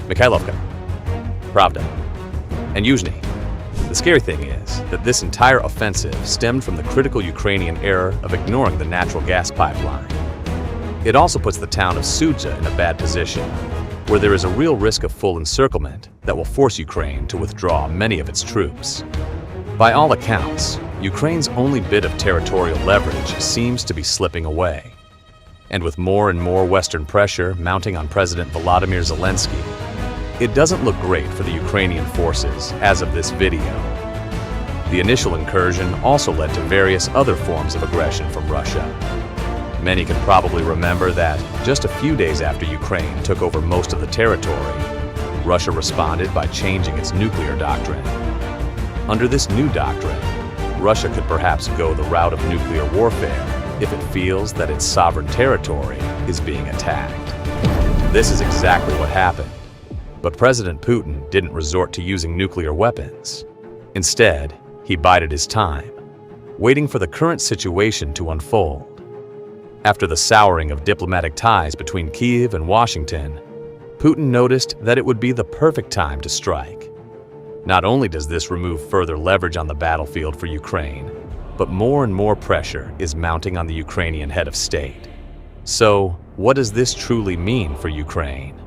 Mikhailovka, Pravda, and Yuzhny. The scary thing is that this entire offensive stemmed from the critical Ukrainian error of ignoring the natural gas pipeline. It also puts the town of Sudzha in a bad position, where there is a real risk of full encirclement that will force Ukraine to withdraw many of its troops. By all accounts, Ukraine's only bit of territorial leverage seems to be slipping away. And with more and more Western pressure mounting on President Volodymyr Zelensky, it doesn't look great for the Ukrainian forces as of this video. The initial incursion also led to various other forms of aggression from Russia. Many can probably remember that just a few days after Ukraine took over most of the territory, Russia responded by changing its nuclear doctrine. Under this new doctrine, Russia could perhaps go the route of nuclear warfare if it feels that its sovereign territory is being attacked. This is exactly what happened. But President Putin didn't resort to using nuclear weapons. Instead, he bided his time, waiting for the current situation to unfold. After the souring of diplomatic ties between Kyiv and Washington, Putin noticed that it would be the perfect time to strike. Not only does this remove further leverage on the battlefield for Ukraine, but more and more pressure is mounting on the Ukrainian head of state. So, what does this truly mean for Ukraine?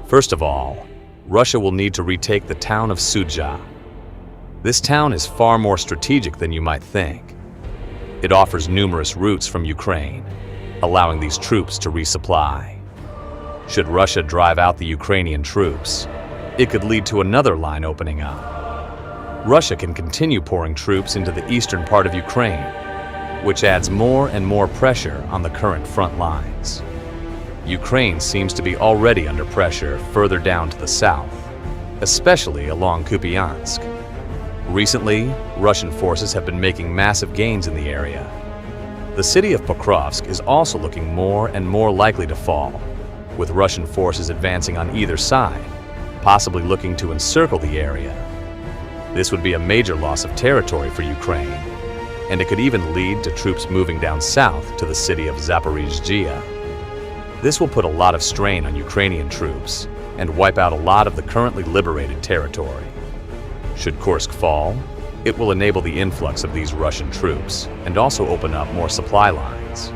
First of all, Russia will need to retake the town of Sudzha. This town is far more strategic than you might think. It offers numerous routes from Ukraine, allowing these troops to resupply. Should Russia drive out the Ukrainian troops, it could lead to another line opening up. Russia can continue pouring troops into the eastern part of Ukraine, which adds more and more pressure on the current front lines. Ukraine seems to be already under pressure further down to the south, especially along Kupiansk. Recently, Russian forces have been making massive gains in the area. The city of Pokrovsk is also looking more and more likely to fall, with Russian forces advancing on either side, possibly looking to encircle the area. This would be a major loss of territory for Ukraine, and it could even lead to troops moving down south to the city of Zaporizhzhia. This will put a lot of strain on Ukrainian troops and wipe out a lot of the currently liberated territory. Should Kursk fall, it will enable the influx of these Russian troops and also open up more supply lines.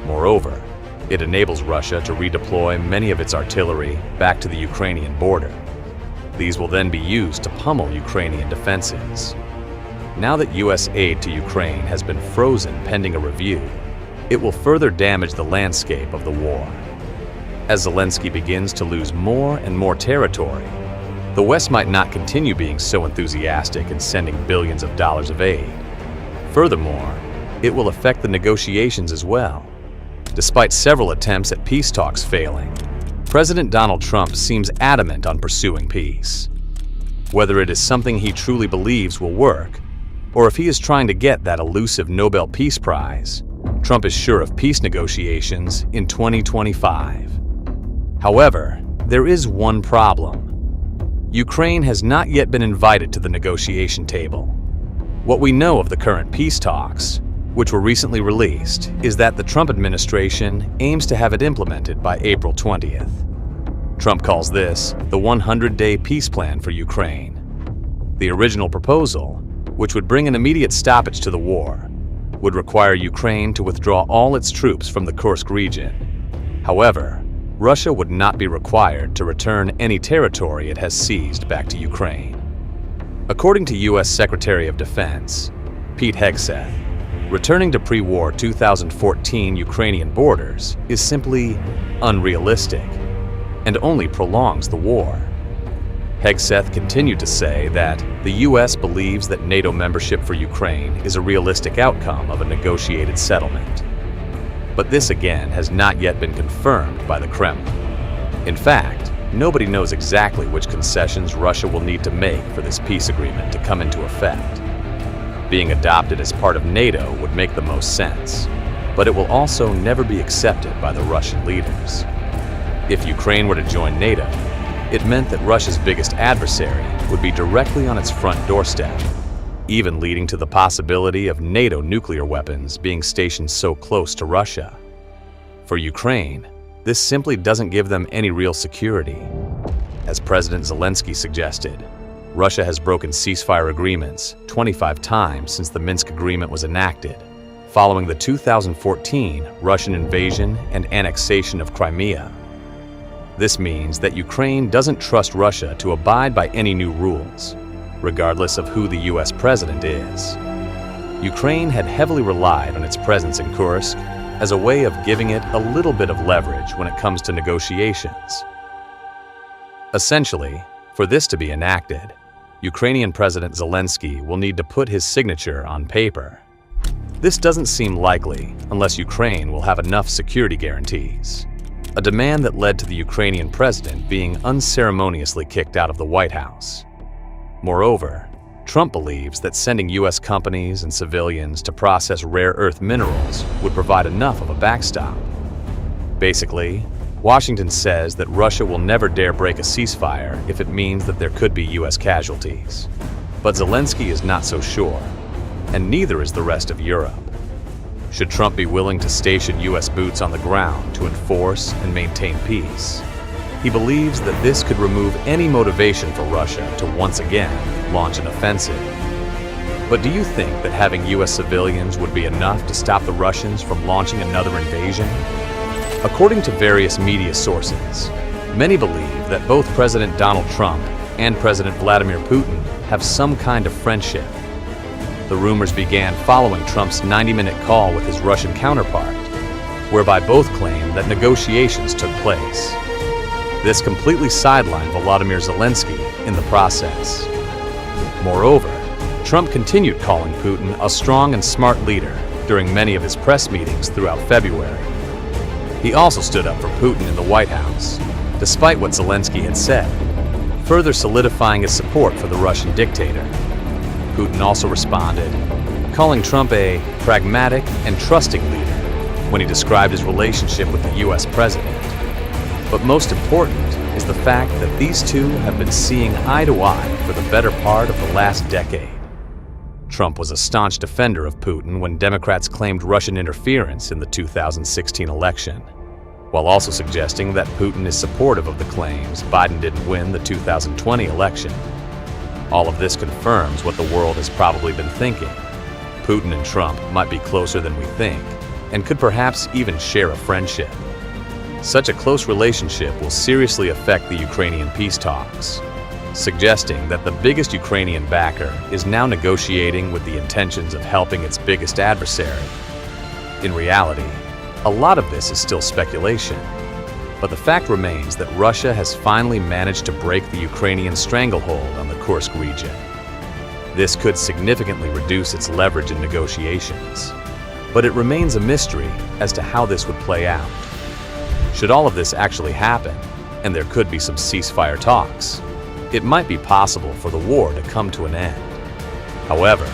Moreover, it enables Russia to redeploy many of its artillery back to the Ukrainian border. These will then be used to pummel Ukrainian defenses. Now that U.S. aid to Ukraine has been frozen pending a review, it will further damage the landscape of the war. As Zelensky begins to lose more and more territory, the West might not continue being so enthusiastic in sending billions of dollars of aid. Furthermore, it will affect the negotiations as well. Despite several attempts at peace talks failing, President Donald Trump seems adamant on pursuing peace. Whether it is something he truly believes will work, or if he is trying to get that elusive Nobel Peace Prize, Trump is sure of peace negotiations in 2025. However, there is one problem. Ukraine has not yet been invited to the negotiation table. What we know of the current peace talks, which were recently released, is that the Trump administration aims to have it implemented by April 20th. Trump calls this the 100-day peace plan for Ukraine. The original proposal, which would bring an immediate stoppage to the war, would require Ukraine to withdraw all its troops from the Kursk region. However, Russia would not be required to return any territory it has seized back to Ukraine. According to U.S. Secretary of Defense Pete Hegseth, returning to pre-war 2014 Ukrainian borders is simply unrealistic and only prolongs the war. Hegseth continued to say that the U.S. believes that NATO membership for Ukraine is a realistic outcome of a negotiated settlement. But this again has not yet been confirmed by the Kremlin. In fact, nobody knows exactly which concessions Russia will need to make for this peace agreement to come into effect. Being adopted as part of NATO would make the most sense, but it will also never be accepted by the Russian leaders. If Ukraine were to join NATO, it meant that Russia's biggest adversary would be directly on its front doorstep, even leading to the possibility of NATO nuclear weapons being stationed so close to Russia. For Ukraine, this simply doesn't give them any real security. As President Zelensky suggested, Russia has broken ceasefire agreements 25 times since the Minsk Agreement was enacted, following the 2014 Russian invasion and annexation of Crimea. This means that Ukraine doesn't trust Russia to abide by any new rules, regardless of who the U.S. president is. Ukraine had heavily relied on its presence in Kursk as a way of giving it a little bit of leverage when it comes to negotiations. Essentially, for this to be enacted, Ukrainian President Zelensky will need to put his signature on paper. This doesn't seem likely unless Ukraine will have enough security guarantees, a demand that led to the Ukrainian president being unceremoniously kicked out of the White House. Moreover, Trump believes that sending U.S. companies and civilians to process rare earth minerals would provide enough of a backstop. Basically, Washington says that Russia will never dare break a ceasefire if it means that there could be U.S. casualties. But Zelensky is not so sure, and neither is the rest of Europe. Should Trump be willing to station U.S. boots on the ground to enforce and maintain peace, he believes that this could remove any motivation for Russia to once again launch an offensive. But do you think that having U.S. civilians would be enough to stop the Russians from launching another invasion? According to various media sources, many believe that both President Donald Trump and President Vladimir Putin have some kind of friendship. The rumors began following Trump's 90-minute call with his Russian counterpart, whereby both claimed that negotiations took place. This completely sidelined Volodymyr Zelensky in the process. Moreover, Trump continued calling Putin a strong and smart leader during many of his press meetings throughout February. He also stood up for Putin in the White House, despite what Zelensky had said, further solidifying his support for the Russian dictator. Putin also responded, calling Trump a pragmatic and trusting leader when he described his relationship with the U.S. president. But most important is the fact that these two have been seeing eye to eye for the better part of the last decade. Trump was a staunch defender of Putin when Democrats claimed Russian interference in the 2016 election, while also suggesting that Putin is supportive of the claims Biden didn't win the 2020 election. All of this confirms what the world has probably been thinking. Putin and Trump might be closer than we think, and could perhaps even share a friendship. Such a close relationship will seriously affect the Ukrainian peace talks, suggesting that the biggest Ukrainian backer is now negotiating with the intentions of helping its biggest adversary. In reality, a lot of this is still speculation, but the fact remains that Russia has finally managed to break the Ukrainian stranglehold on the Kursk region. This could significantly reduce its leverage in negotiations, but it remains a mystery as to how this would play out. Should all of this actually happen, and there could be some ceasefire talks, it might be possible for the war to come to an end. However,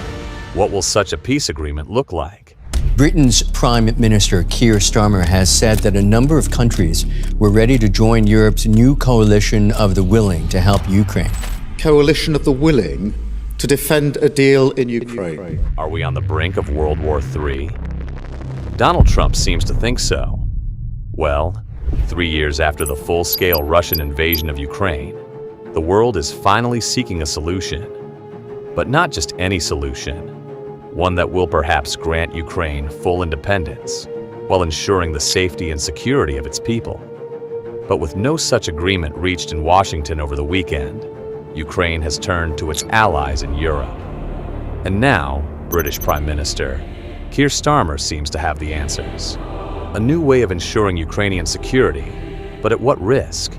what will such a peace agreement look like? Britain's Prime Minister Keir Starmer has said that a number of countries were ready to join Europe's new coalition of the willing to help Ukraine. Coalition of the willing to defend a deal in Ukraine. Are we on the brink of World War III? Donald Trump seems to think so. Well, 3 years after the full-scale Russian invasion of Ukraine, the world is finally seeking a solution. But not just any solution, one that will perhaps grant Ukraine full independence while ensuring the safety and security of its people. But with no such agreement reached in Washington over the weekend, Ukraine has turned to its allies in Europe. And now, British Prime Minister Keir Starmer seems to have the answers. A new way of ensuring Ukrainian security, but at what risk?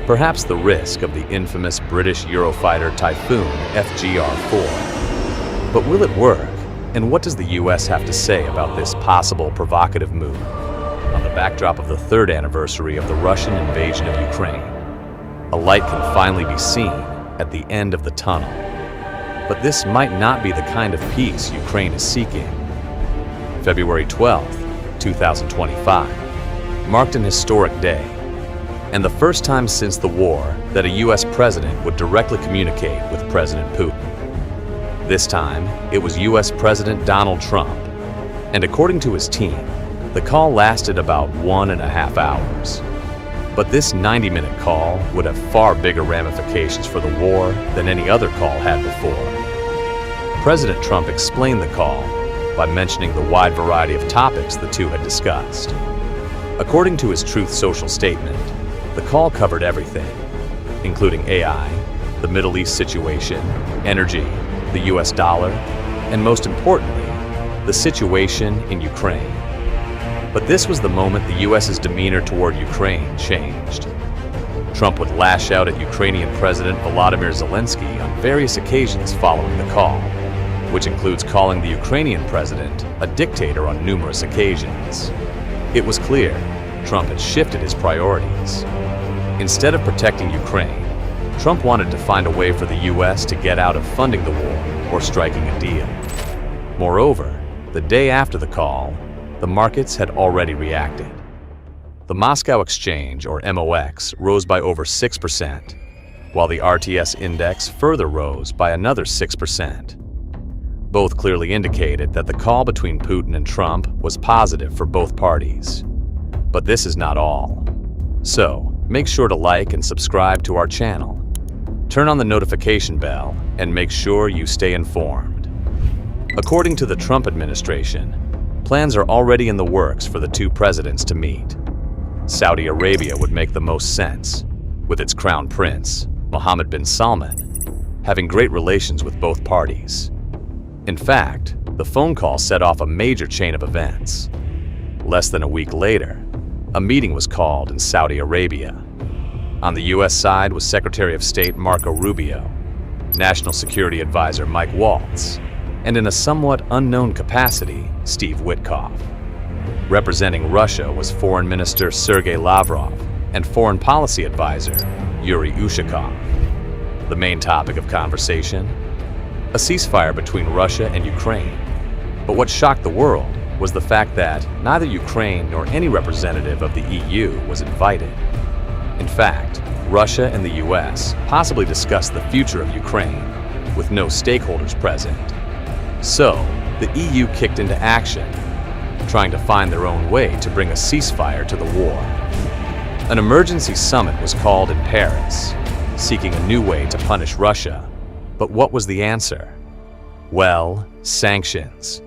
Perhaps the risk of the infamous British Eurofighter Typhoon FGR-4. But will it work? And what does the U.S. have to say about this possible provocative move on the backdrop of the 3rd anniversary of the Russian invasion of Ukraine? A light can finally be seen at the end of the tunnel. But this might not be the kind of peace Ukraine is seeking. February 12, 2025, marked an historic day, and the first time since the war that a U.S. president would directly communicate with President Putin. This time, it was U.S. President Donald Trump, and according to his team, the call lasted about 1.5 hours. But this 90-minute call would have far bigger ramifications for the war than any other call had before. President Trump explained the call by mentioning the wide variety of topics the two had discussed. According to his Truth Social statement, the call covered everything, including AI, the Middle East situation, energy, the US dollar, and most importantly, the situation in Ukraine. But this was the moment the US's demeanor toward Ukraine changed. Trump would lash out at Ukrainian President Volodymyr Zelensky on various occasions following the call, which includes calling the Ukrainian president a dictator on numerous occasions. It was clear Trump had shifted his priorities. Instead of protecting Ukraine, Trump wanted to find a way for the U.S. to get out of funding the war or striking a deal. Moreover, the day after the call, the markets had already reacted. The Moscow Exchange, or MOX, rose by over 6%, while the RTS index further rose by another 6%. Both clearly indicated that the call between Putin and Trump was positive for both parties. But this is not all. So, make sure to like and subscribe to our channel. Turn on the notification bell and make sure you stay informed. According to the Trump administration, plans are already in the works for the two presidents to meet. Saudi Arabia would make the most sense, with its crown prince, Mohammed bin Salman, having great relations with both parties. In fact, the phone call set off a major chain of events. Less than a week later, a meeting was called in Saudi Arabia. On the U.S. side was Secretary of State Marco Rubio, National Security Advisor Mike Waltz, and in a somewhat unknown capacity, Steve Witkoff. Representing Russia was Foreign Minister Sergei Lavrov and Foreign Policy Advisor Yuri Ushakov. The main topic of conversation? A ceasefire between Russia and Ukraine. But what shocked the world was the fact that neither Ukraine nor any representative of the EU was invited. In fact, Russia and the US possibly discussed the future of Ukraine, with no stakeholders present. So, the EU kicked into action, trying to find their own way to bring a ceasefire to the war. An emergency summit was called in Paris, seeking a new way to punish Russia. But what was the answer? Well, sanctions.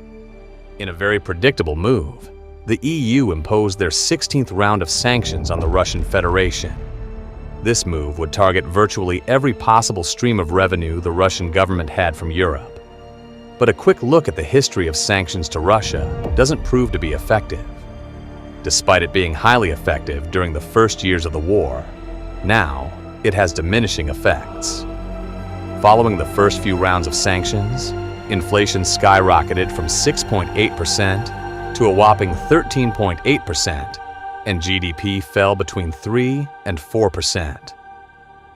In a very predictable move, the EU imposed their 16th round of sanctions on the Russian Federation. This move would target virtually every possible stream of revenue the Russian government had from Europe. But a quick look at the history of sanctions to Russia doesn't prove to be effective. Despite it being highly effective during the first years of the war, now it has diminishing effects. Following the first few rounds of sanctions, inflation skyrocketed from 6.8% to a whopping 13.8%, and GDP fell between 3 and 4%.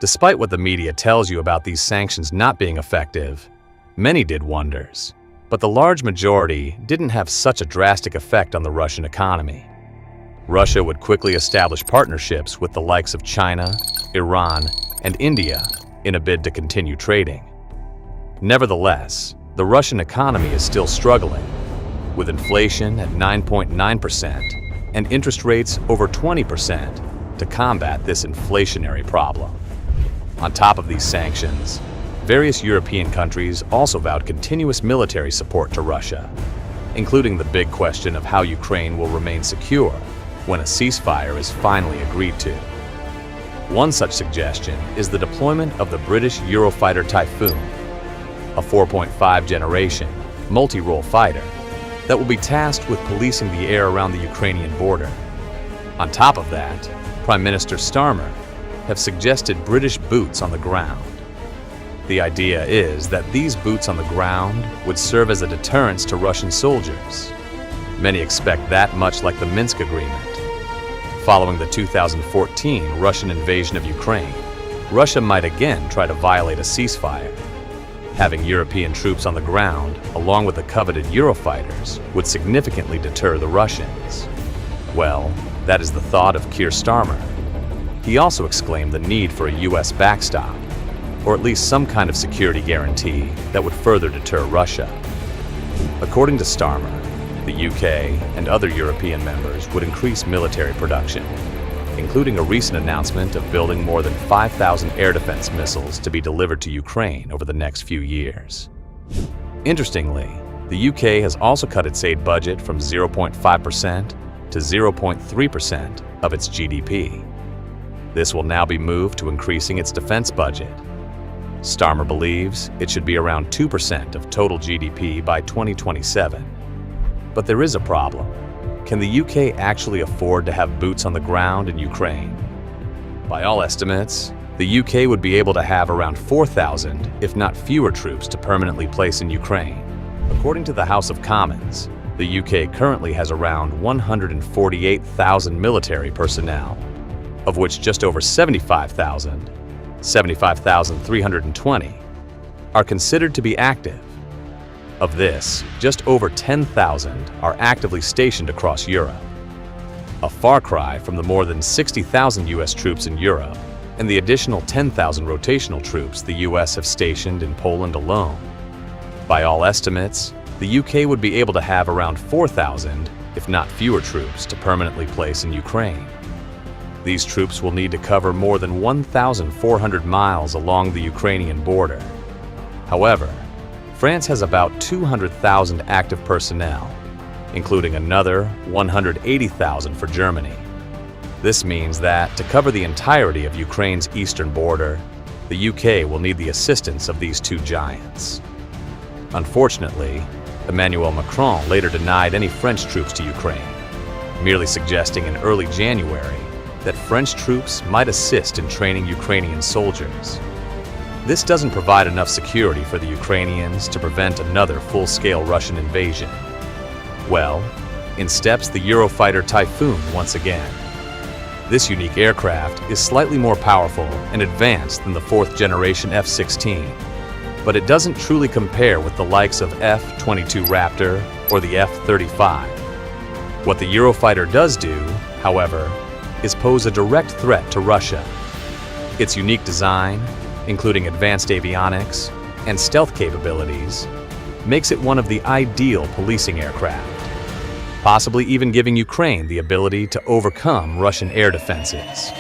Despite what the media tells you about these sanctions not being effective, many did wonders, but the large majority didn't have such a drastic effect on the Russian economy. Russia would quickly establish partnerships with the likes of China, Iran, and India in a bid to continue trading. Nevertheless, the Russian economy is still struggling, with inflation at 9.9% and interest rates over 20% to combat this inflationary problem. On top of these sanctions, various European countries also vowed continuous military support to Russia, including the big question of how Ukraine will remain secure when a ceasefire is finally agreed to. One such suggestion is the deployment of the British Eurofighter Typhoon, a 4.5 generation, multi-role fighter that will be tasked with policing the air around the Ukrainian border. On top of that, Prime Minister Starmer have suggested British boots on the ground. The idea is that these boots on the ground would serve as a deterrence to Russian soldiers. Many expect that much like the Minsk Agreement. Following the 2014 Russian invasion of Ukraine, Russia might again try to violate a ceasefire. Having European troops on the ground, along with the coveted Eurofighters, would significantly deter the Russians. Well, that is the thought of Keir Starmer. He also exclaimed the need for a U.S. backstop, or at least some kind of security guarantee that would further deter Russia. According to Starmer, the UK and other European members would increase military production, including a recent announcement of building more than 5,000 air defense missiles to be delivered to Ukraine over the next few years. Interestingly, the UK has also cut its aid budget from 0.5% to 0.3% of its GDP. This will now be moved to increasing its defense budget. Starmer believes it should be around 2% of total GDP by 2027. But there is a problem. Can the UK actually afford to have boots on the ground in Ukraine? By all estimates, the UK would be able to have around 4,000, if not fewer troops to permanently place in Ukraine. According to the House of Commons, the UK currently has around 148,000 military personnel, of which just over 75,320, are considered to be active. Of this, just over 10,000 are actively stationed across Europe, a far cry from the more than 60,000 U.S. troops in Europe and the additional 10,000 rotational troops the U.S. have stationed in Poland alone. By all estimates, the UK would be able to have around 4,000, if not fewer troops to permanently place in Ukraine. These troops will need to cover more than 1,400 miles along the Ukrainian border. However, France has about 200,000 active personnel, including another 180,000 for Germany. This means that to cover the entirety of Ukraine's eastern border, the UK will need the assistance of these two giants. Unfortunately, Emmanuel Macron later denied any French troops to Ukraine, merely suggesting in early January that French troops might assist in training Ukrainian soldiers. This doesn't provide enough security for the Ukrainians to prevent another full-scale Russian invasion. Well, in steps the Eurofighter Typhoon once again. This unique aircraft is slightly more powerful and advanced than the fourth-generation F-16, but it doesn't truly compare with the likes of F-22 Raptor or the F-35. What the Eurofighter does do, however, is pose a direct threat to Russia. Its unique design, including advanced avionics and stealth capabilities, makes it one of the ideal policing aircraft, possibly even giving Ukraine the ability to overcome Russian air defenses.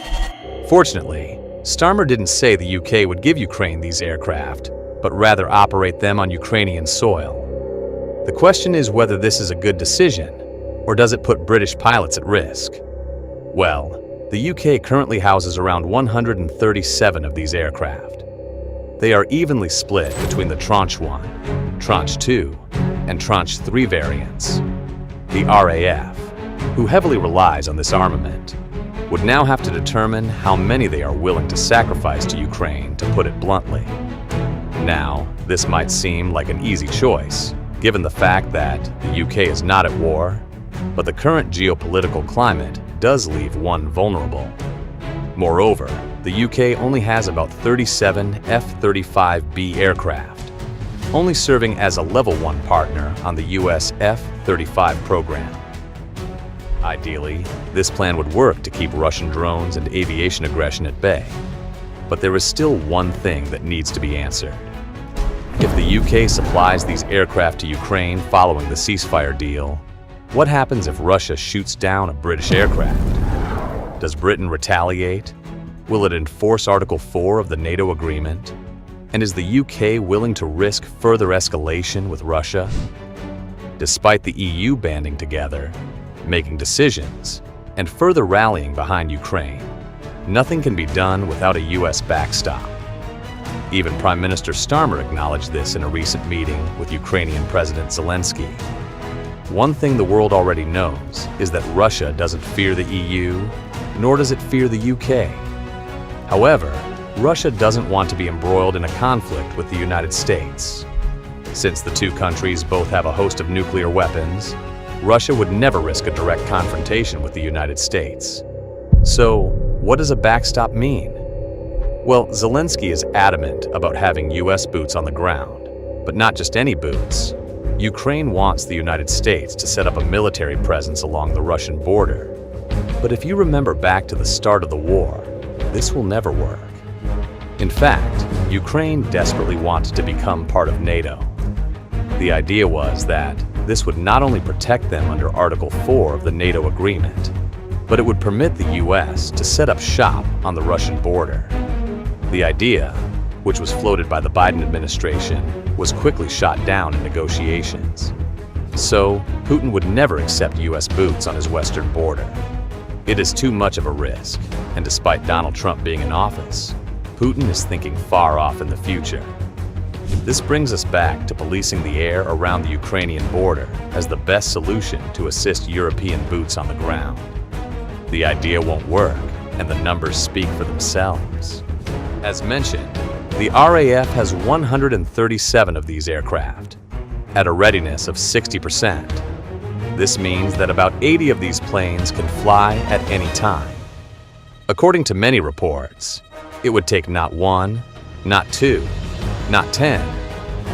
Fortunately, Starmer didn't say the UK would give Ukraine these aircraft, but rather operate them on Ukrainian soil. The question is whether this is a good decision, or does it put British pilots at risk? Well, the UK currently houses around 137 of these aircraft. They are evenly split between the Tranche 1, Tranche 2, and Tranche 3 variants. The RAF, who heavily relies on this armament, would now have to determine how many they are willing to sacrifice to Ukraine, to put it bluntly. Now, this might seem like an easy choice, given the fact that the UK is not at war, but the current geopolitical climate does leave one vulnerable. Moreover, the UK only has about 37 F-35B aircraft, only serving as a Level 1 partner on the US F-35 program. Ideally, this plan would work to keep Russian drones and aviation aggression at bay. But there is still one thing that needs to be answered. If the UK supplies these aircraft to Ukraine following the ceasefire deal, what happens if Russia shoots down a British aircraft? Does Britain retaliate? Will it enforce Article 4 of the NATO agreement? And is the UK willing to risk further escalation with Russia? Despite the EU banding together, making decisions, and further rallying behind Ukraine, nothing can be done without a US backstop. Even Prime Minister Starmer acknowledged this in a recent meeting with Ukrainian President Zelensky. One thing the world already knows is that Russia doesn't fear the EU, nor does it fear the UK. However, Russia doesn't want to be embroiled in a conflict with the United States. Since the two countries both have a host of nuclear weapons, Russia would never risk a direct confrontation with the United States. So, what does a backstop mean? Well, Zelensky is adamant about having US boots on the ground, but not just any boots. Ukraine wants the United States to set up a military presence along the Russian border. But if you remember back to the start of the war, this will never work. In fact, Ukraine desperately wanted to become part of NATO. The idea was that this would not only protect them under Article 4 of the NATO agreement, but it would permit the US to set up shop on the Russian border. The idea, which was floated by the Biden administration, was quickly shot down in negotiations. So, Putin would never accept US boots on his western border. It is too much of a risk, and despite Donald Trump being in office, Putin is thinking far off in the future. This brings us back to policing the air around the Ukrainian border as the best solution to assist European boots on the ground. The idea won't work, and the numbers speak for themselves. As mentioned, the RAF has 137 of these aircraft, at a readiness of 60%. This means that about 80 of these planes can fly at any time. According to many reports, it would take not one, not two, not 10,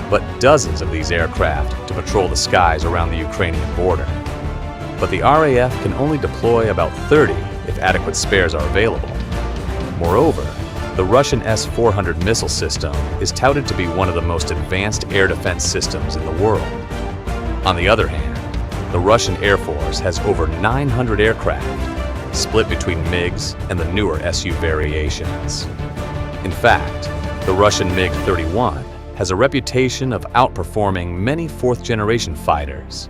but dozens of these aircraft to patrol the skies around the Ukrainian border. But the RAF can only deploy about 30 if adequate spares are available. Moreover, the Russian S-400 missile system is touted to be one of the most advanced air defense systems in the world. On the other hand, the Russian Air Force has over 900 aircraft, split between MiGs and the newer Su variations. In fact, the Russian MiG-31 has a reputation of outperforming many fourth-generation fighters.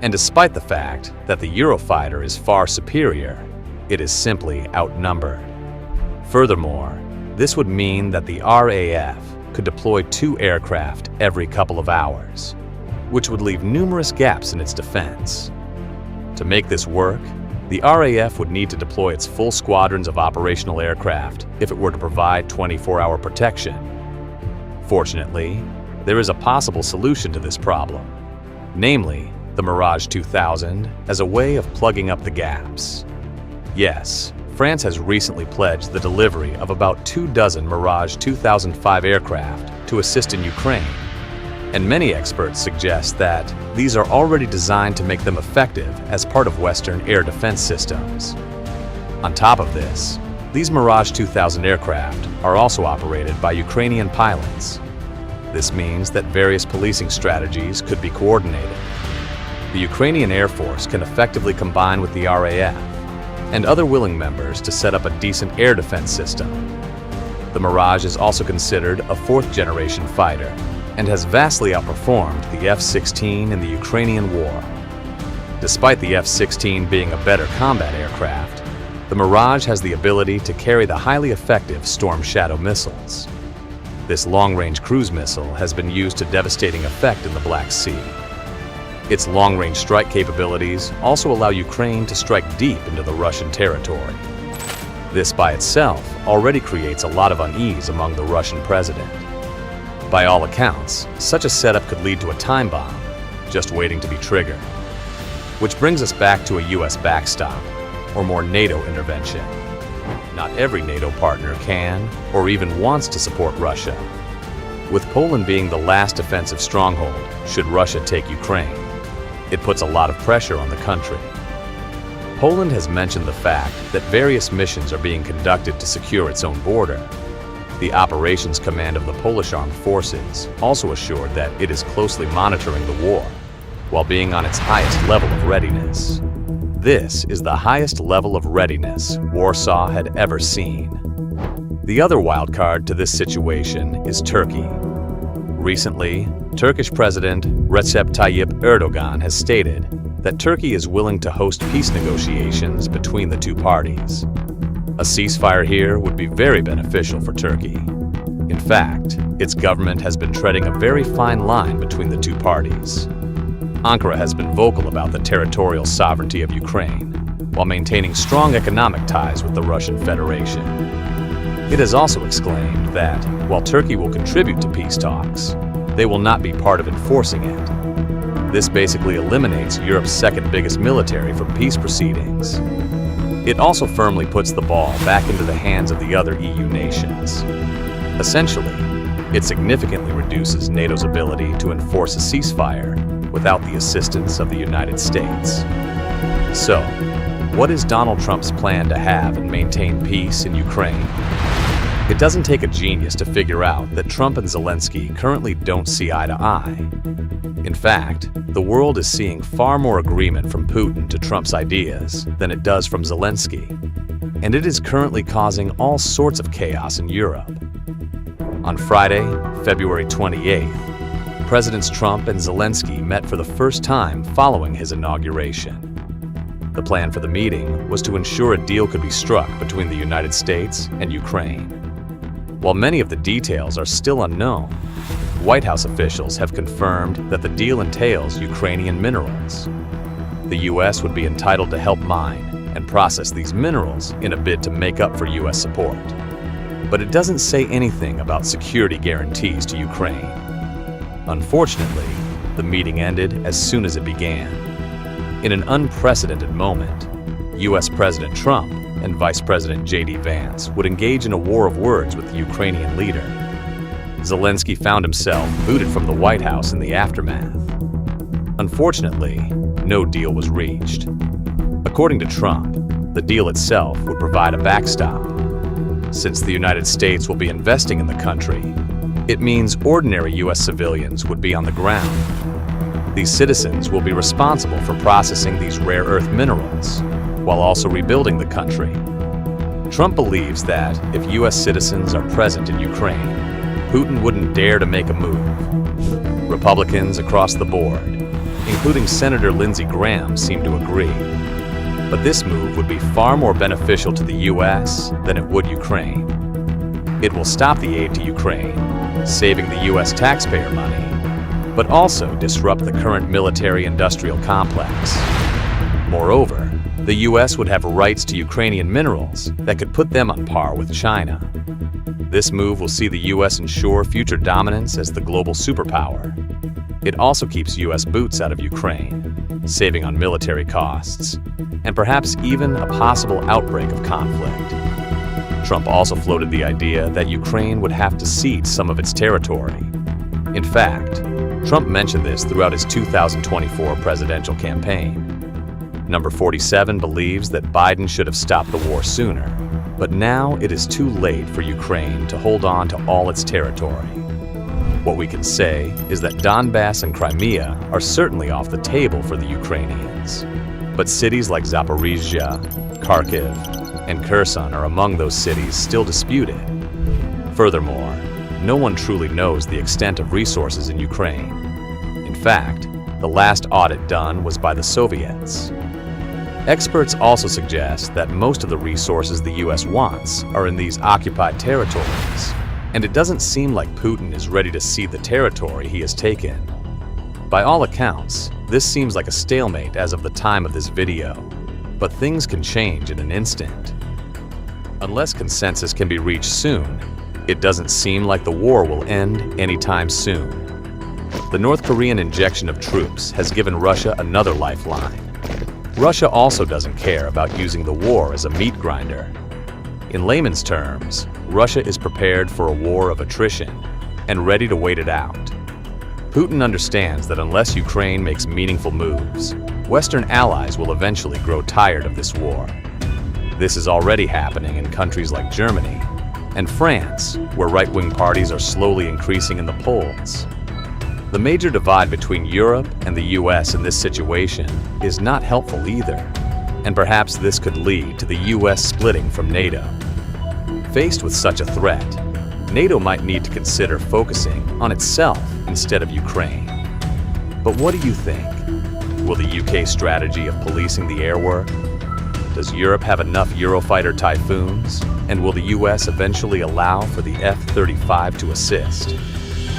And despite the fact that the Eurofighter is far superior, it is simply outnumbered. Furthermore, this would mean that the RAF could deploy 2 aircraft every couple of hours, which would leave numerous gaps in its defense. To make this work, the RAF would need to deploy its full squadrons of operational aircraft if it were to provide 24-hour protection. Fortunately, there is a possible solution to this problem, namely the Mirage 2000 as a way of plugging up the gaps. Yes, France has recently pledged the delivery of about 24 Mirage 2005 aircraft to assist in Ukraine, and many experts suggest that these are already designed to make them effective as part of Western air defense systems. On top of this, these Mirage 2000 aircraft are also operated by Ukrainian pilots. This means that various policing strategies could be coordinated. The Ukrainian Air Force can effectively combine with the RAF and other willing members to set up a decent air defense system. The Mirage is also considered a fourth-generation fighter and has vastly outperformed the F-16 in the Ukrainian war. Despite the F-16 being a better combat aircraft, the Mirage has the ability to carry the highly effective Storm Shadow missiles. This long-range cruise missile has been used to devastating effect in the Black Sea. Its long-range strike capabilities also allow Ukraine to strike deep into the Russian territory. This by itself already creates a lot of unease among the Russian president. By all accounts, such a setup could lead to a time bomb, just waiting to be triggered. Which brings us back to a US backstop, or more NATO intervention. Not every NATO partner can, or even wants to support Russia. With Poland being the last defensive stronghold, should Russia take Ukraine, it puts a lot of pressure on the country. Poland has mentioned the fact that various missions are being conducted to secure its own border. The Operations Command of the Polish Armed Forces also assured that it is closely monitoring the war, while being on its highest level of readiness. This is the highest level of readiness Warsaw had ever seen. The other wildcard to this situation is Turkey. Recently, Turkish President Recep Tayyip Erdogan has stated that Turkey is willing to host peace negotiations between the two parties. A ceasefire here would be very beneficial for Turkey. In fact, its government has been treading a very fine line between the two parties. Ankara has been vocal about the territorial sovereignty of Ukraine, while maintaining strong economic ties with the Russian Federation. It has also exclaimed that, while Turkey will contribute to peace talks, they will not be part of enforcing it. This basically eliminates Europe's second biggest military from peace proceedings. It also firmly puts the ball back into the hands of the other EU nations. Essentially, it significantly reduces NATO's ability to enforce a ceasefire without the assistance of the United States. So, what is Donald Trump's plan to have and maintain peace in Ukraine? It doesn't take a genius to figure out that Trump and Zelensky currently don't see eye to eye. In fact, the world is seeing far more agreement from Putin to Trump's ideas than it does from Zelensky, and it is currently causing all sorts of chaos in Europe. On Friday, February 28th, Presidents Trump and Zelensky met for the first time following his inauguration. The plan for the meeting was to ensure a deal could be struck between the United States and Ukraine. While many of the details are still unknown, White House officials have confirmed that the deal entails Ukrainian minerals. The U.S. would be entitled to help mine and process these minerals in a bid to make up for U.S. support. But it doesn't say anything about security guarantees to Ukraine. Unfortunately, the meeting ended as soon as it began. In an unprecedented moment, U.S. President Trump and Vice President J.D. Vance would engage in a war of words with the Ukrainian leader. Zelensky found himself booted from the White House in the aftermath. Unfortunately, no deal was reached. According to Trump, the deal itself would provide a backstop. Since the United States will be investing in the country, it means ordinary U.S. civilians would be on the ground. These citizens will be responsible for processing these rare earth minerals, while also rebuilding the country. Trump believes that if U.S. citizens are present in Ukraine, Putin wouldn't dare to make a move. Republicans across the board, including Senator Lindsey Graham, seem to agree. But this move would be far more beneficial to the U.S. than it would Ukraine. It will stop the aid to Ukraine, saving the U.S. taxpayer money, but also disrupt the current military-industrial complex. Moreover, the U.S. would have rights to Ukrainian minerals that could put them on par with China. This move will see the U.S. ensure future dominance as the global superpower. It also keeps U.S. boots out of Ukraine, saving on military costs, and perhaps even a possible outbreak of conflict. Trump also floated the idea that Ukraine would have to cede some of its territory. In fact, Trump mentioned this throughout his 2024 presidential campaign. Number 47 believes that Biden should have stopped the war sooner, but now it is too late for Ukraine to hold on to all its territory. What we can say is that Donbass and Crimea are certainly off the table for the Ukrainians, but cities like Zaporizhzhia, Kharkiv, and Kherson are among those cities still disputed. Furthermore, no one truly knows the extent of resources in Ukraine. In fact, the last audit done was by the Soviets. Experts also suggest that most of the resources the U.S. wants are in these occupied territories, and it doesn't seem like Putin is ready to cede the territory he has taken. By all accounts, this seems like a stalemate as of the time of this video, but things can change in an instant. Unless consensus can be reached soon, it doesn't seem like the war will end anytime soon. The North Korean injection of troops has given Russia another lifeline. Russia also doesn't care about using the war as a meat grinder. In layman's terms, Russia is prepared for a war of attrition and ready to wait it out. Putin understands that unless Ukraine makes meaningful moves, Western allies will eventually grow tired of this war. This is already happening in countries like Germany and France, where right-wing parties are slowly increasing in the polls. The major divide between Europe and the U.S. in this situation is not helpful either, and perhaps this could lead to the U.S. splitting from NATO. Faced with such a threat, NATO might need to consider focusing on itself instead of Ukraine. But what do you think? Will the UK strategy of policing the air work? Does Europe have enough Eurofighter Typhoons? And will the U.S. eventually allow for the F-35 to assist?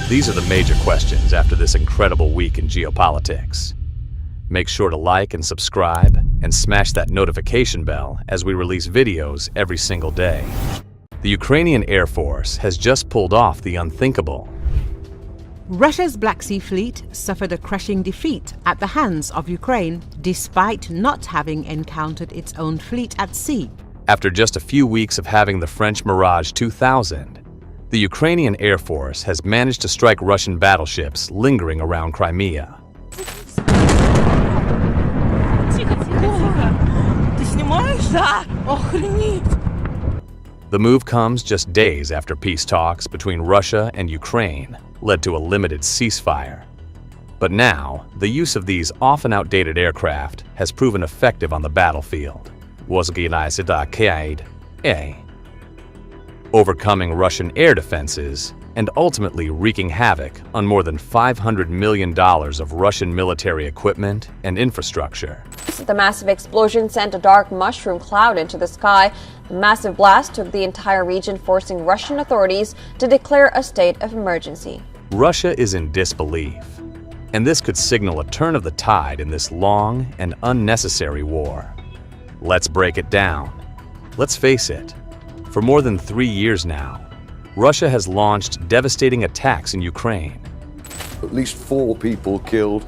These are the major questions after this incredible week in geopolitics. Make sure to like and subscribe, and smash that notification bell as we release videos every single day. The Ukrainian Air Force has just pulled off the unthinkable. Russia's Black Sea Fleet suffered a crushing defeat at the hands of Ukraine, despite not having encountered its own fleet at sea. After just a few weeks of having the French Mirage 2000, the Ukrainian Air Force has managed to strike Russian battleships lingering around Crimea. The move comes just days after peace talks between Russia and Ukraine led to a limited ceasefire. But now, the use of these often outdated aircraft has proven effective on the battlefield. Overcoming Russian air defenses and ultimately wreaking havoc on more than $500 million of Russian military equipment and infrastructure. The massive explosion sent a dark mushroom cloud into the sky. The massive blast took the entire region, forcing Russian authorities to declare a state of emergency. Russia is in disbelief, and this could signal a turn of the tide in this long and unnecessary war. Let's break it down. Let's face it. For more than 3 years now, Russia has launched devastating attacks in Ukraine. At least 4 people killed,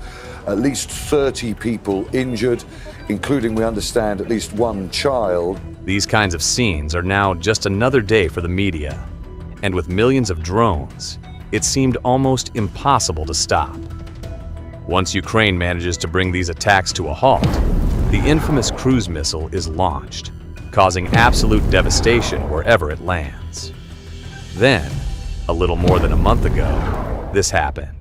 at least 30 people injured, including, we understand, at least 1 child. These kinds of scenes are now just another day for the media, and with millions of drones, it seemed almost impossible to stop. Once Ukraine manages to bring these attacks to a halt, the infamous cruise missile is launched, causing absolute devastation wherever it lands. Then, a little more than a month ago, this happened.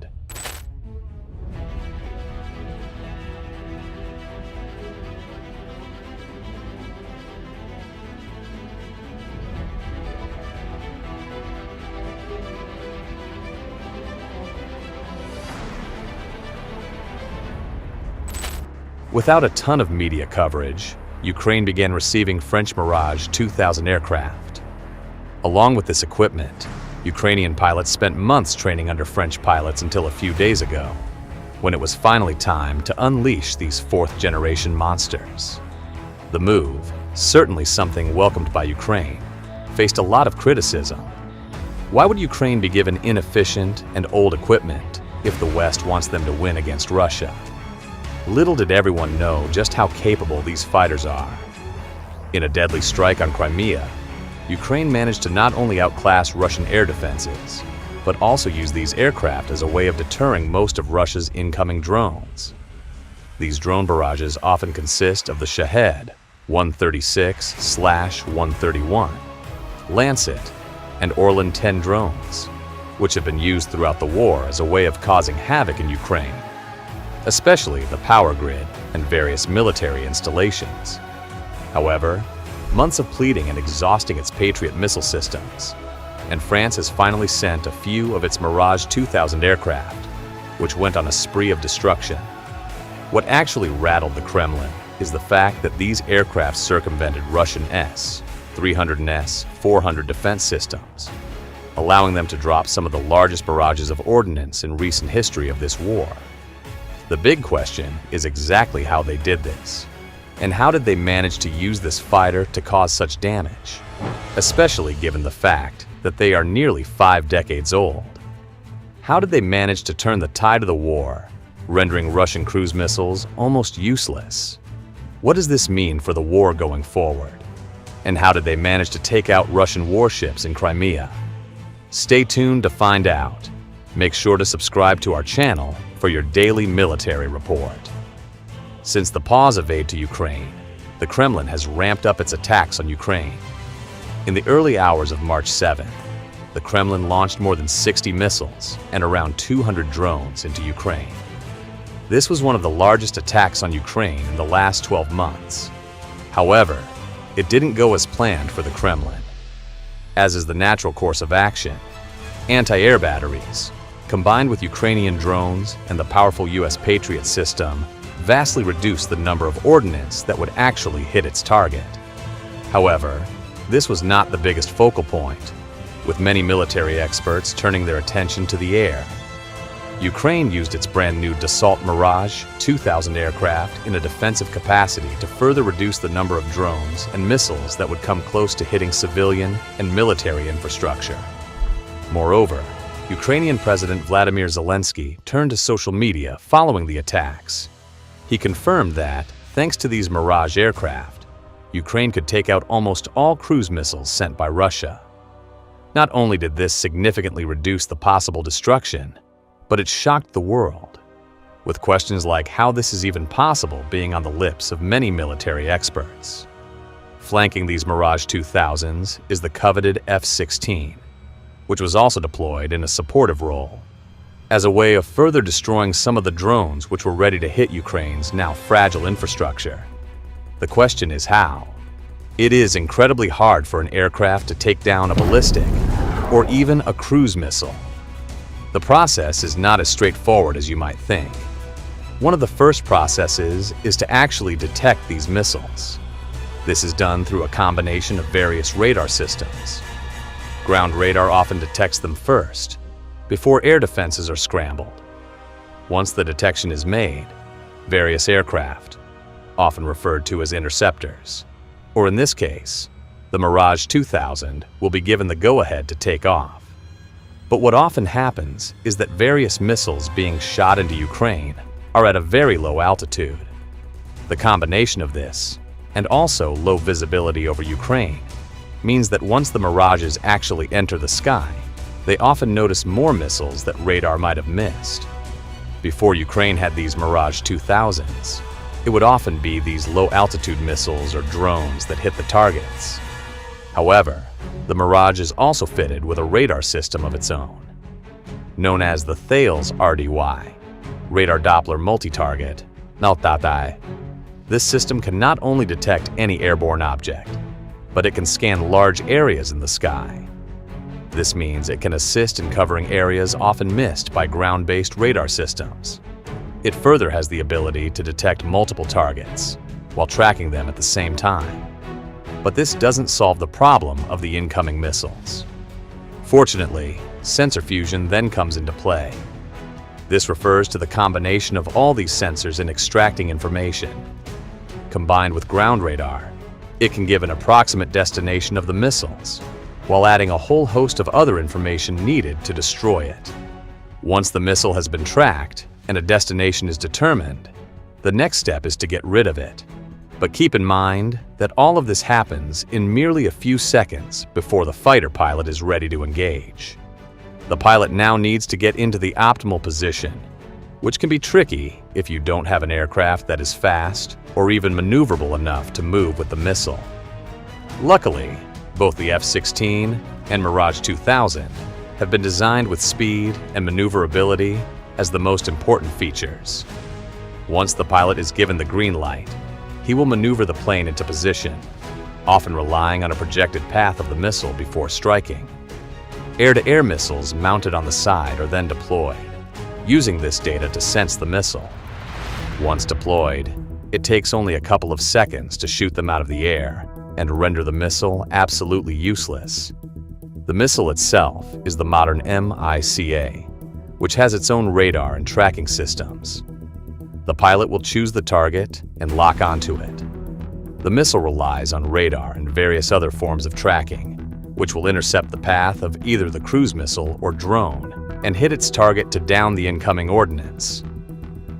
Without a ton of media coverage, Ukraine began receiving French Mirage 2000 aircraft. Along with this equipment, Ukrainian pilots spent months training under French pilots until a few days ago, when it was finally time to unleash these fourth-generation monsters. The move, certainly something welcomed by Ukraine, faced a lot of criticism. Why would Ukraine be given inefficient and old equipment if the West wants them to win against Russia? Little did everyone know just how capable these fighters are. In a deadly strike on Crimea, Ukraine managed to not only outclass Russian air defenses, but also use these aircraft as a way of deterring most of Russia's incoming drones. These drone barrages often consist of the Shahed 136/131, Lancet, and Orlan 10 drones, which have been used throughout the war as a way of causing havoc in Ukraine, especially the power grid and various military installations. However, months of pleading and exhausting its Patriot missile systems, and France has finally sent a few of its Mirage 2000 aircraft, which went on a spree of destruction. What actually rattled the Kremlin is the fact that these aircraft circumvented Russian S-300 and S-400 defense systems, allowing them to drop some of the largest barrages of ordnance in recent history of this war. The big question is exactly how they did this, and how did they manage to use this fighter to cause such damage, especially given the fact that they are nearly 5 decades old. How did they manage to turn the tide of the war, rendering Russian cruise missiles almost useless? What does this mean for the war going forward? And how did they manage to take out Russian warships in Crimea? Stay tuned to find out. Make sure to subscribe to our channel for your daily military report. Since the pause of aid to Ukraine, the Kremlin has ramped up its attacks on Ukraine. In the early hours of March 7th, the Kremlin launched more than 60 missiles and around 200 drones into Ukraine. This was one of the largest attacks on Ukraine in the last 12 months. However, it didn't go as planned for the Kremlin. As is the natural course of action, anti-air batteries, combined with Ukrainian drones and the powerful US Patriot system, vastly reduced the number of ordnance that would actually hit its target. However, this was not the biggest focal point, with many military experts turning their attention to the air. Ukraine used its brand new Dassault Mirage 2000 aircraft in a defensive capacity to further reduce the number of drones and missiles that would come close to hitting civilian and military infrastructure. Moreover, Ukrainian President Vladimir Zelensky turned to social media following the attacks. He confirmed that, thanks to these Mirage aircraft, Ukraine could take out almost all cruise missiles sent by Russia. Not only did this significantly reduce the possible destruction, but it shocked the world, with questions like how this is even possible being on the lips of many military experts. Flanking these Mirage 2000s is the coveted F-16, which was also deployed in a supportive role, as a way of further destroying some of the drones which were ready to hit Ukraine's now fragile infrastructure. The question is how. It is incredibly hard for an aircraft to take down a ballistic or even a cruise missile. The process is not as straightforward as you might think. One of the first processes is to actually detect these missiles. This is done through a combination of various radar systems. Ground radar often detects them first, before air defenses are scrambled. Once the detection is made, various aircraft, often referred to as interceptors, or in this case, the Mirage 2000, will be given the go-ahead to take off. But what often happens is that various missiles being shot into Ukraine are at a very low altitude. The combination of this, and also low visibility over Ukraine, means that once the Mirages actually enter the sky, they often notice more missiles that radar might have missed. Before Ukraine had these Mirage 2000s, it would often be these low-altitude missiles or drones that hit the targets. However, the Mirage is also fitted with a radar system of its own, known as the Thales RDY, Radar Doppler Multi-Target, NALTATAI. This system can not only detect any airborne object, but it can scan large areas in the sky. This means it can assist in covering areas often missed by ground-based radar systems. It further has the ability to detect multiple targets while tracking them at the same time. But this doesn't solve the problem of the incoming missiles. Fortunately, sensor fusion then comes into play. This refers to the combination of all these sensors in extracting information. Combined with ground radar, it can give an approximate destination of the missiles, while adding a whole host of other information needed to destroy it. Once the missile has been tracked and a destination is determined, the next step is to get rid of it. But keep in mind that all of this happens in merely a few seconds before the fighter pilot is ready to engage. The pilot now needs to get into the optimal position, which can be tricky if you don't have an aircraft that is fast or even maneuverable enough to move with the missile. Luckily, both the F-16 and Mirage 2000 have been designed with speed and maneuverability as the most important features. Once the pilot is given the green light, he will maneuver the plane into position, often relying on a projected path of the missile before striking. Air-to-air missiles mounted on the side are then deployed, using this data to sense the missile. Once deployed, it takes only a couple of seconds to shoot them out of the air and render the missile absolutely useless. The missile itself is the modern MICA, which has its own radar and tracking systems. The pilot will choose the target and lock onto it. The missile relies on radar and various other forms of tracking, which will intercept the path of either the cruise missile or drone and hit its target to down the incoming ordnance.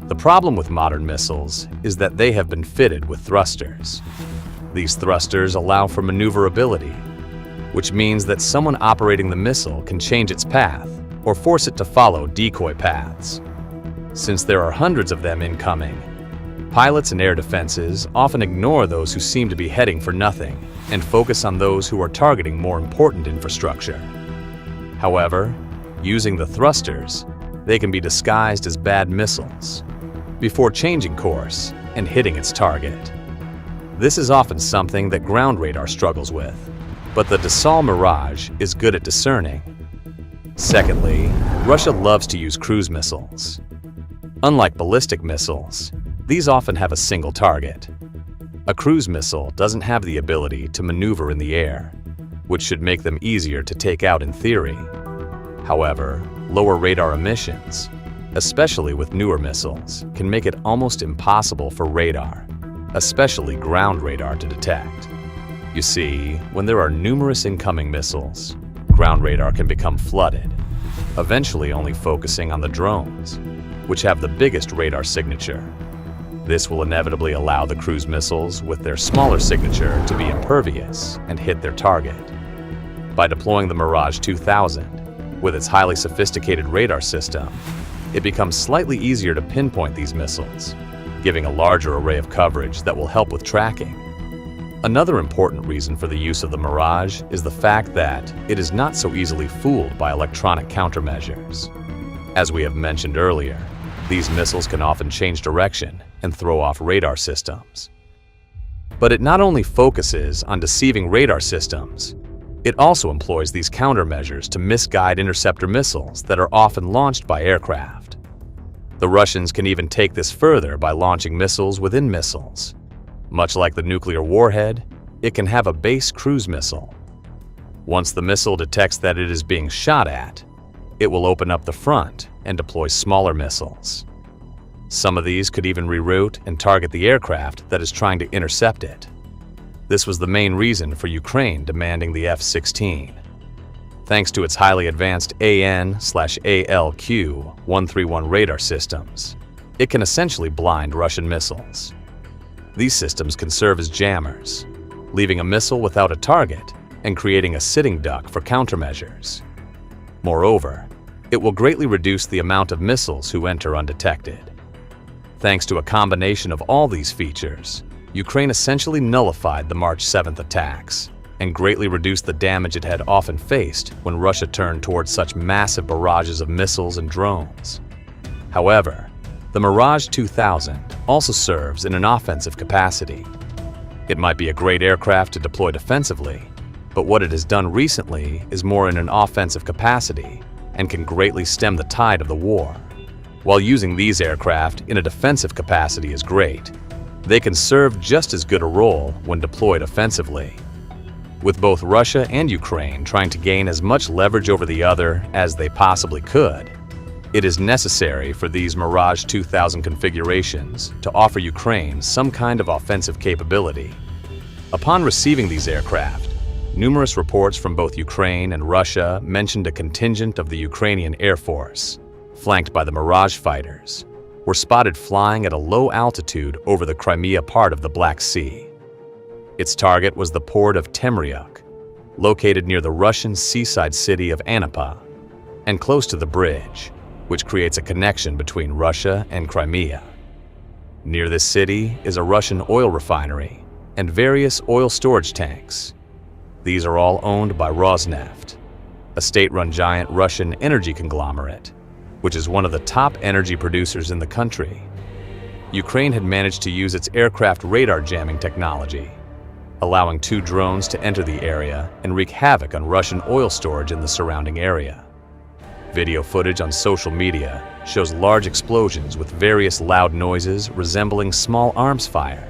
The problem with modern missiles is that they have been fitted with thrusters. These thrusters allow for maneuverability, which means that someone operating the missile can change its path or force it to follow decoy paths. Since there are hundreds of them incoming, pilots and air defenses often ignore those who seem to be heading for nothing and focus on those who are targeting more important infrastructure. However, using the thrusters, they can be disguised as bad missiles before changing course and hitting its target. This is often something that ground radar struggles with, but the Dassault Mirage is good at discerning. Secondly, Russia loves to use cruise missiles. Unlike ballistic missiles, these often have a single target. A cruise missile doesn't have the ability to maneuver in the air, which should make them easier to take out in theory. However, lower radar emissions, especially with newer missiles, can make it almost impossible for radar, especially ground radar, to detect. You see, when there are numerous incoming missiles, ground radar can become flooded, eventually only focusing on the drones, which have the biggest radar signature. This will inevitably allow the cruise missiles with their smaller signature to be impervious and hit their target. By deploying the Mirage 2000, with its highly sophisticated radar system, it becomes slightly easier to pinpoint these missiles, giving a larger array of coverage that will help with tracking. Another important reason for the use of the Mirage is the fact that it is not so easily fooled by electronic countermeasures. As we have mentioned earlier, these missiles can often change direction and throw off radar systems. But it not only focuses on deceiving radar systems, it also employs these countermeasures to misguide interceptor missiles that are often launched by aircraft. The Russians can even take this further by launching missiles within missiles. Much like the nuclear warhead, it can have a base cruise missile. Once the missile detects that it is being shot at, it will open up the front and deploy smaller missiles. Some of these could even reroute and target the aircraft that is trying to intercept it. This was the main reason for Ukraine demanding the F-16. Thanks to its highly advanced AN/ALQ-131 radar systems, it can essentially blind Russian missiles. These systems can serve as jammers, leaving a missile without a target and creating a sitting duck for countermeasures. Moreover, it will greatly reduce the amount of missiles who enter undetected. Thanks to a combination of all these features, Ukraine essentially nullified the March 7th attacks and greatly reduced the damage it had often faced when Russia turned towards such massive barrages of missiles and drones. However, the Mirage 2000 also serves in an offensive capacity. It might be a great aircraft to deploy defensively, but what it has done recently is more in an offensive capacity and can greatly stem the tide of the war. While using these aircraft in a defensive capacity is great, they can serve just as good a role when deployed offensively. With both Russia and Ukraine trying to gain as much leverage over the other as they possibly could, it is necessary for these Mirage 2000 configurations to offer Ukraine some kind of offensive capability. Upon receiving these aircraft, numerous reports from both Ukraine and Russia mentioned a contingent of the Ukrainian Air Force, flanked by the Mirage fighters, were spotted flying at a low altitude over the Crimea part of the Black Sea. Its target was the port of Temryuk, located near the Russian seaside city of Anapa, and close to the bridge, which creates a connection between Russia and Crimea. Near this city is a Russian oil refinery and various oil storage tanks. These are all owned by Rosneft, a state-run giant Russian energy conglomerate, which is one of the top energy producers in the country. Ukraine had managed to use its aircraft radar jamming technology, allowing 2 drones to enter the area and wreak havoc on Russian oil storage in the surrounding area. Video footage on social media shows large explosions with various loud noises resembling small arms fire.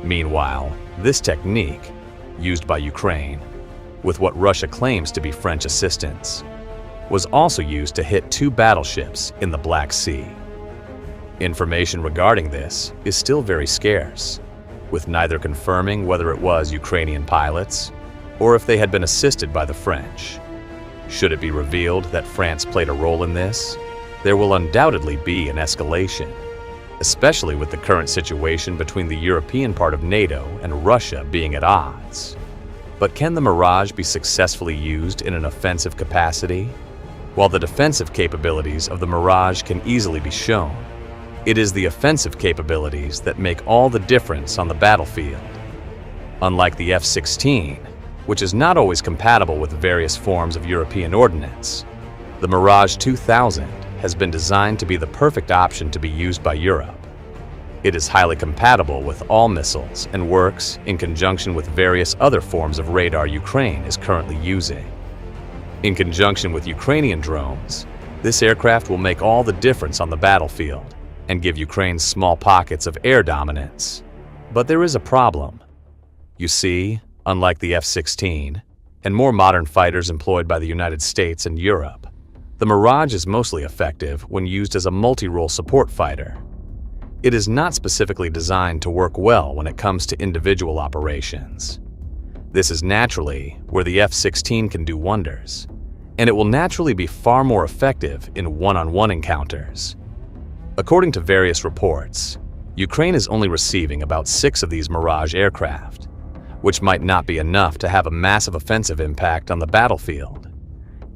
Meanwhile, this technique, used by Ukraine, with what Russia claims to be French assistance, was also used to hit 2 battleships in the Black Sea. Information regarding this is still very scarce, with neither confirming whether it was Ukrainian pilots or if they had been assisted by the French. Should it be revealed that France played a role in this, there will undoubtedly be an escalation, especially with the current situation between the European part of NATO and Russia being at odds. But can the Mirage be successfully used in an offensive capacity? While the defensive capabilities of the Mirage can easily be shown, it is the offensive capabilities that make all the difference on the battlefield. Unlike the F-16, which is not always compatible with various forms of European ordnance, the Mirage 2000 has been designed to be the perfect option to be used by Europe. It is highly compatible with all missiles and works in conjunction with various other forms of radar Ukraine is currently using. In conjunction with Ukrainian drones, this aircraft will make all the difference on the battlefield and give Ukraine small pockets of air dominance. But there is a problem. You see, unlike the F-16 and more modern fighters employed by the United States and Europe, the Mirage is mostly effective when used as a multi-role support fighter. It is not specifically designed to work well when it comes to individual operations. This is naturally where the F-16 can do wonders, and it will naturally be far more effective in one-on-one encounters. According to various reports, Ukraine is only receiving about 6 of these Mirage aircraft, which might not be enough to have a massive offensive impact on the battlefield.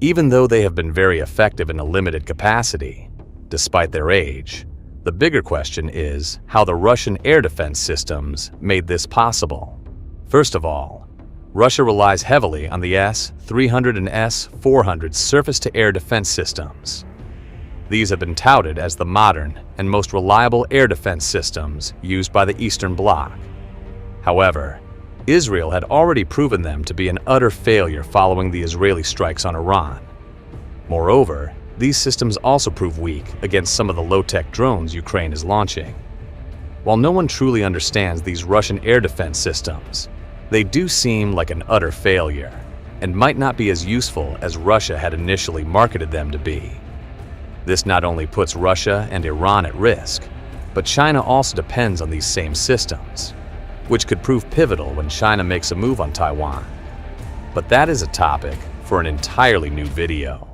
Even though they have been very effective in a limited capacity, despite their age, the bigger question is how the Russian air defense systems made this possible. First of all, Russia relies heavily on the S-300 and S-400 surface-to-air defense systems. These have been touted as the modern and most reliable air defense systems used by the Eastern Bloc. However, Israel had already proven them to be an utter failure following the Israeli strikes on Iran. Moreover, these systems also prove weak against some of the low-tech drones Ukraine is launching. While no one truly understands these Russian air defense systems, they do seem like an utter failure and might not be as useful as Russia had initially marketed them to be. This not only puts Russia and Iran at risk, but China also depends on these same systems, which could prove pivotal when China makes a move on Taiwan. But that is a topic for an entirely new video.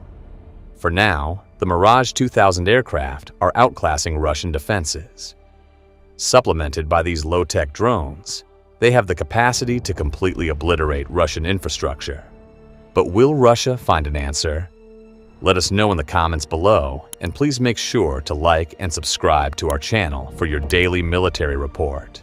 For now, the Mirage 2000 aircraft are outclassing Russian defenses. Supplemented by these low-tech drones, they have the capacity to completely obliterate Russian infrastructure. But will Russia find an answer? Let us know in the comments below, and please make sure to like and subscribe to our channel for your daily military report.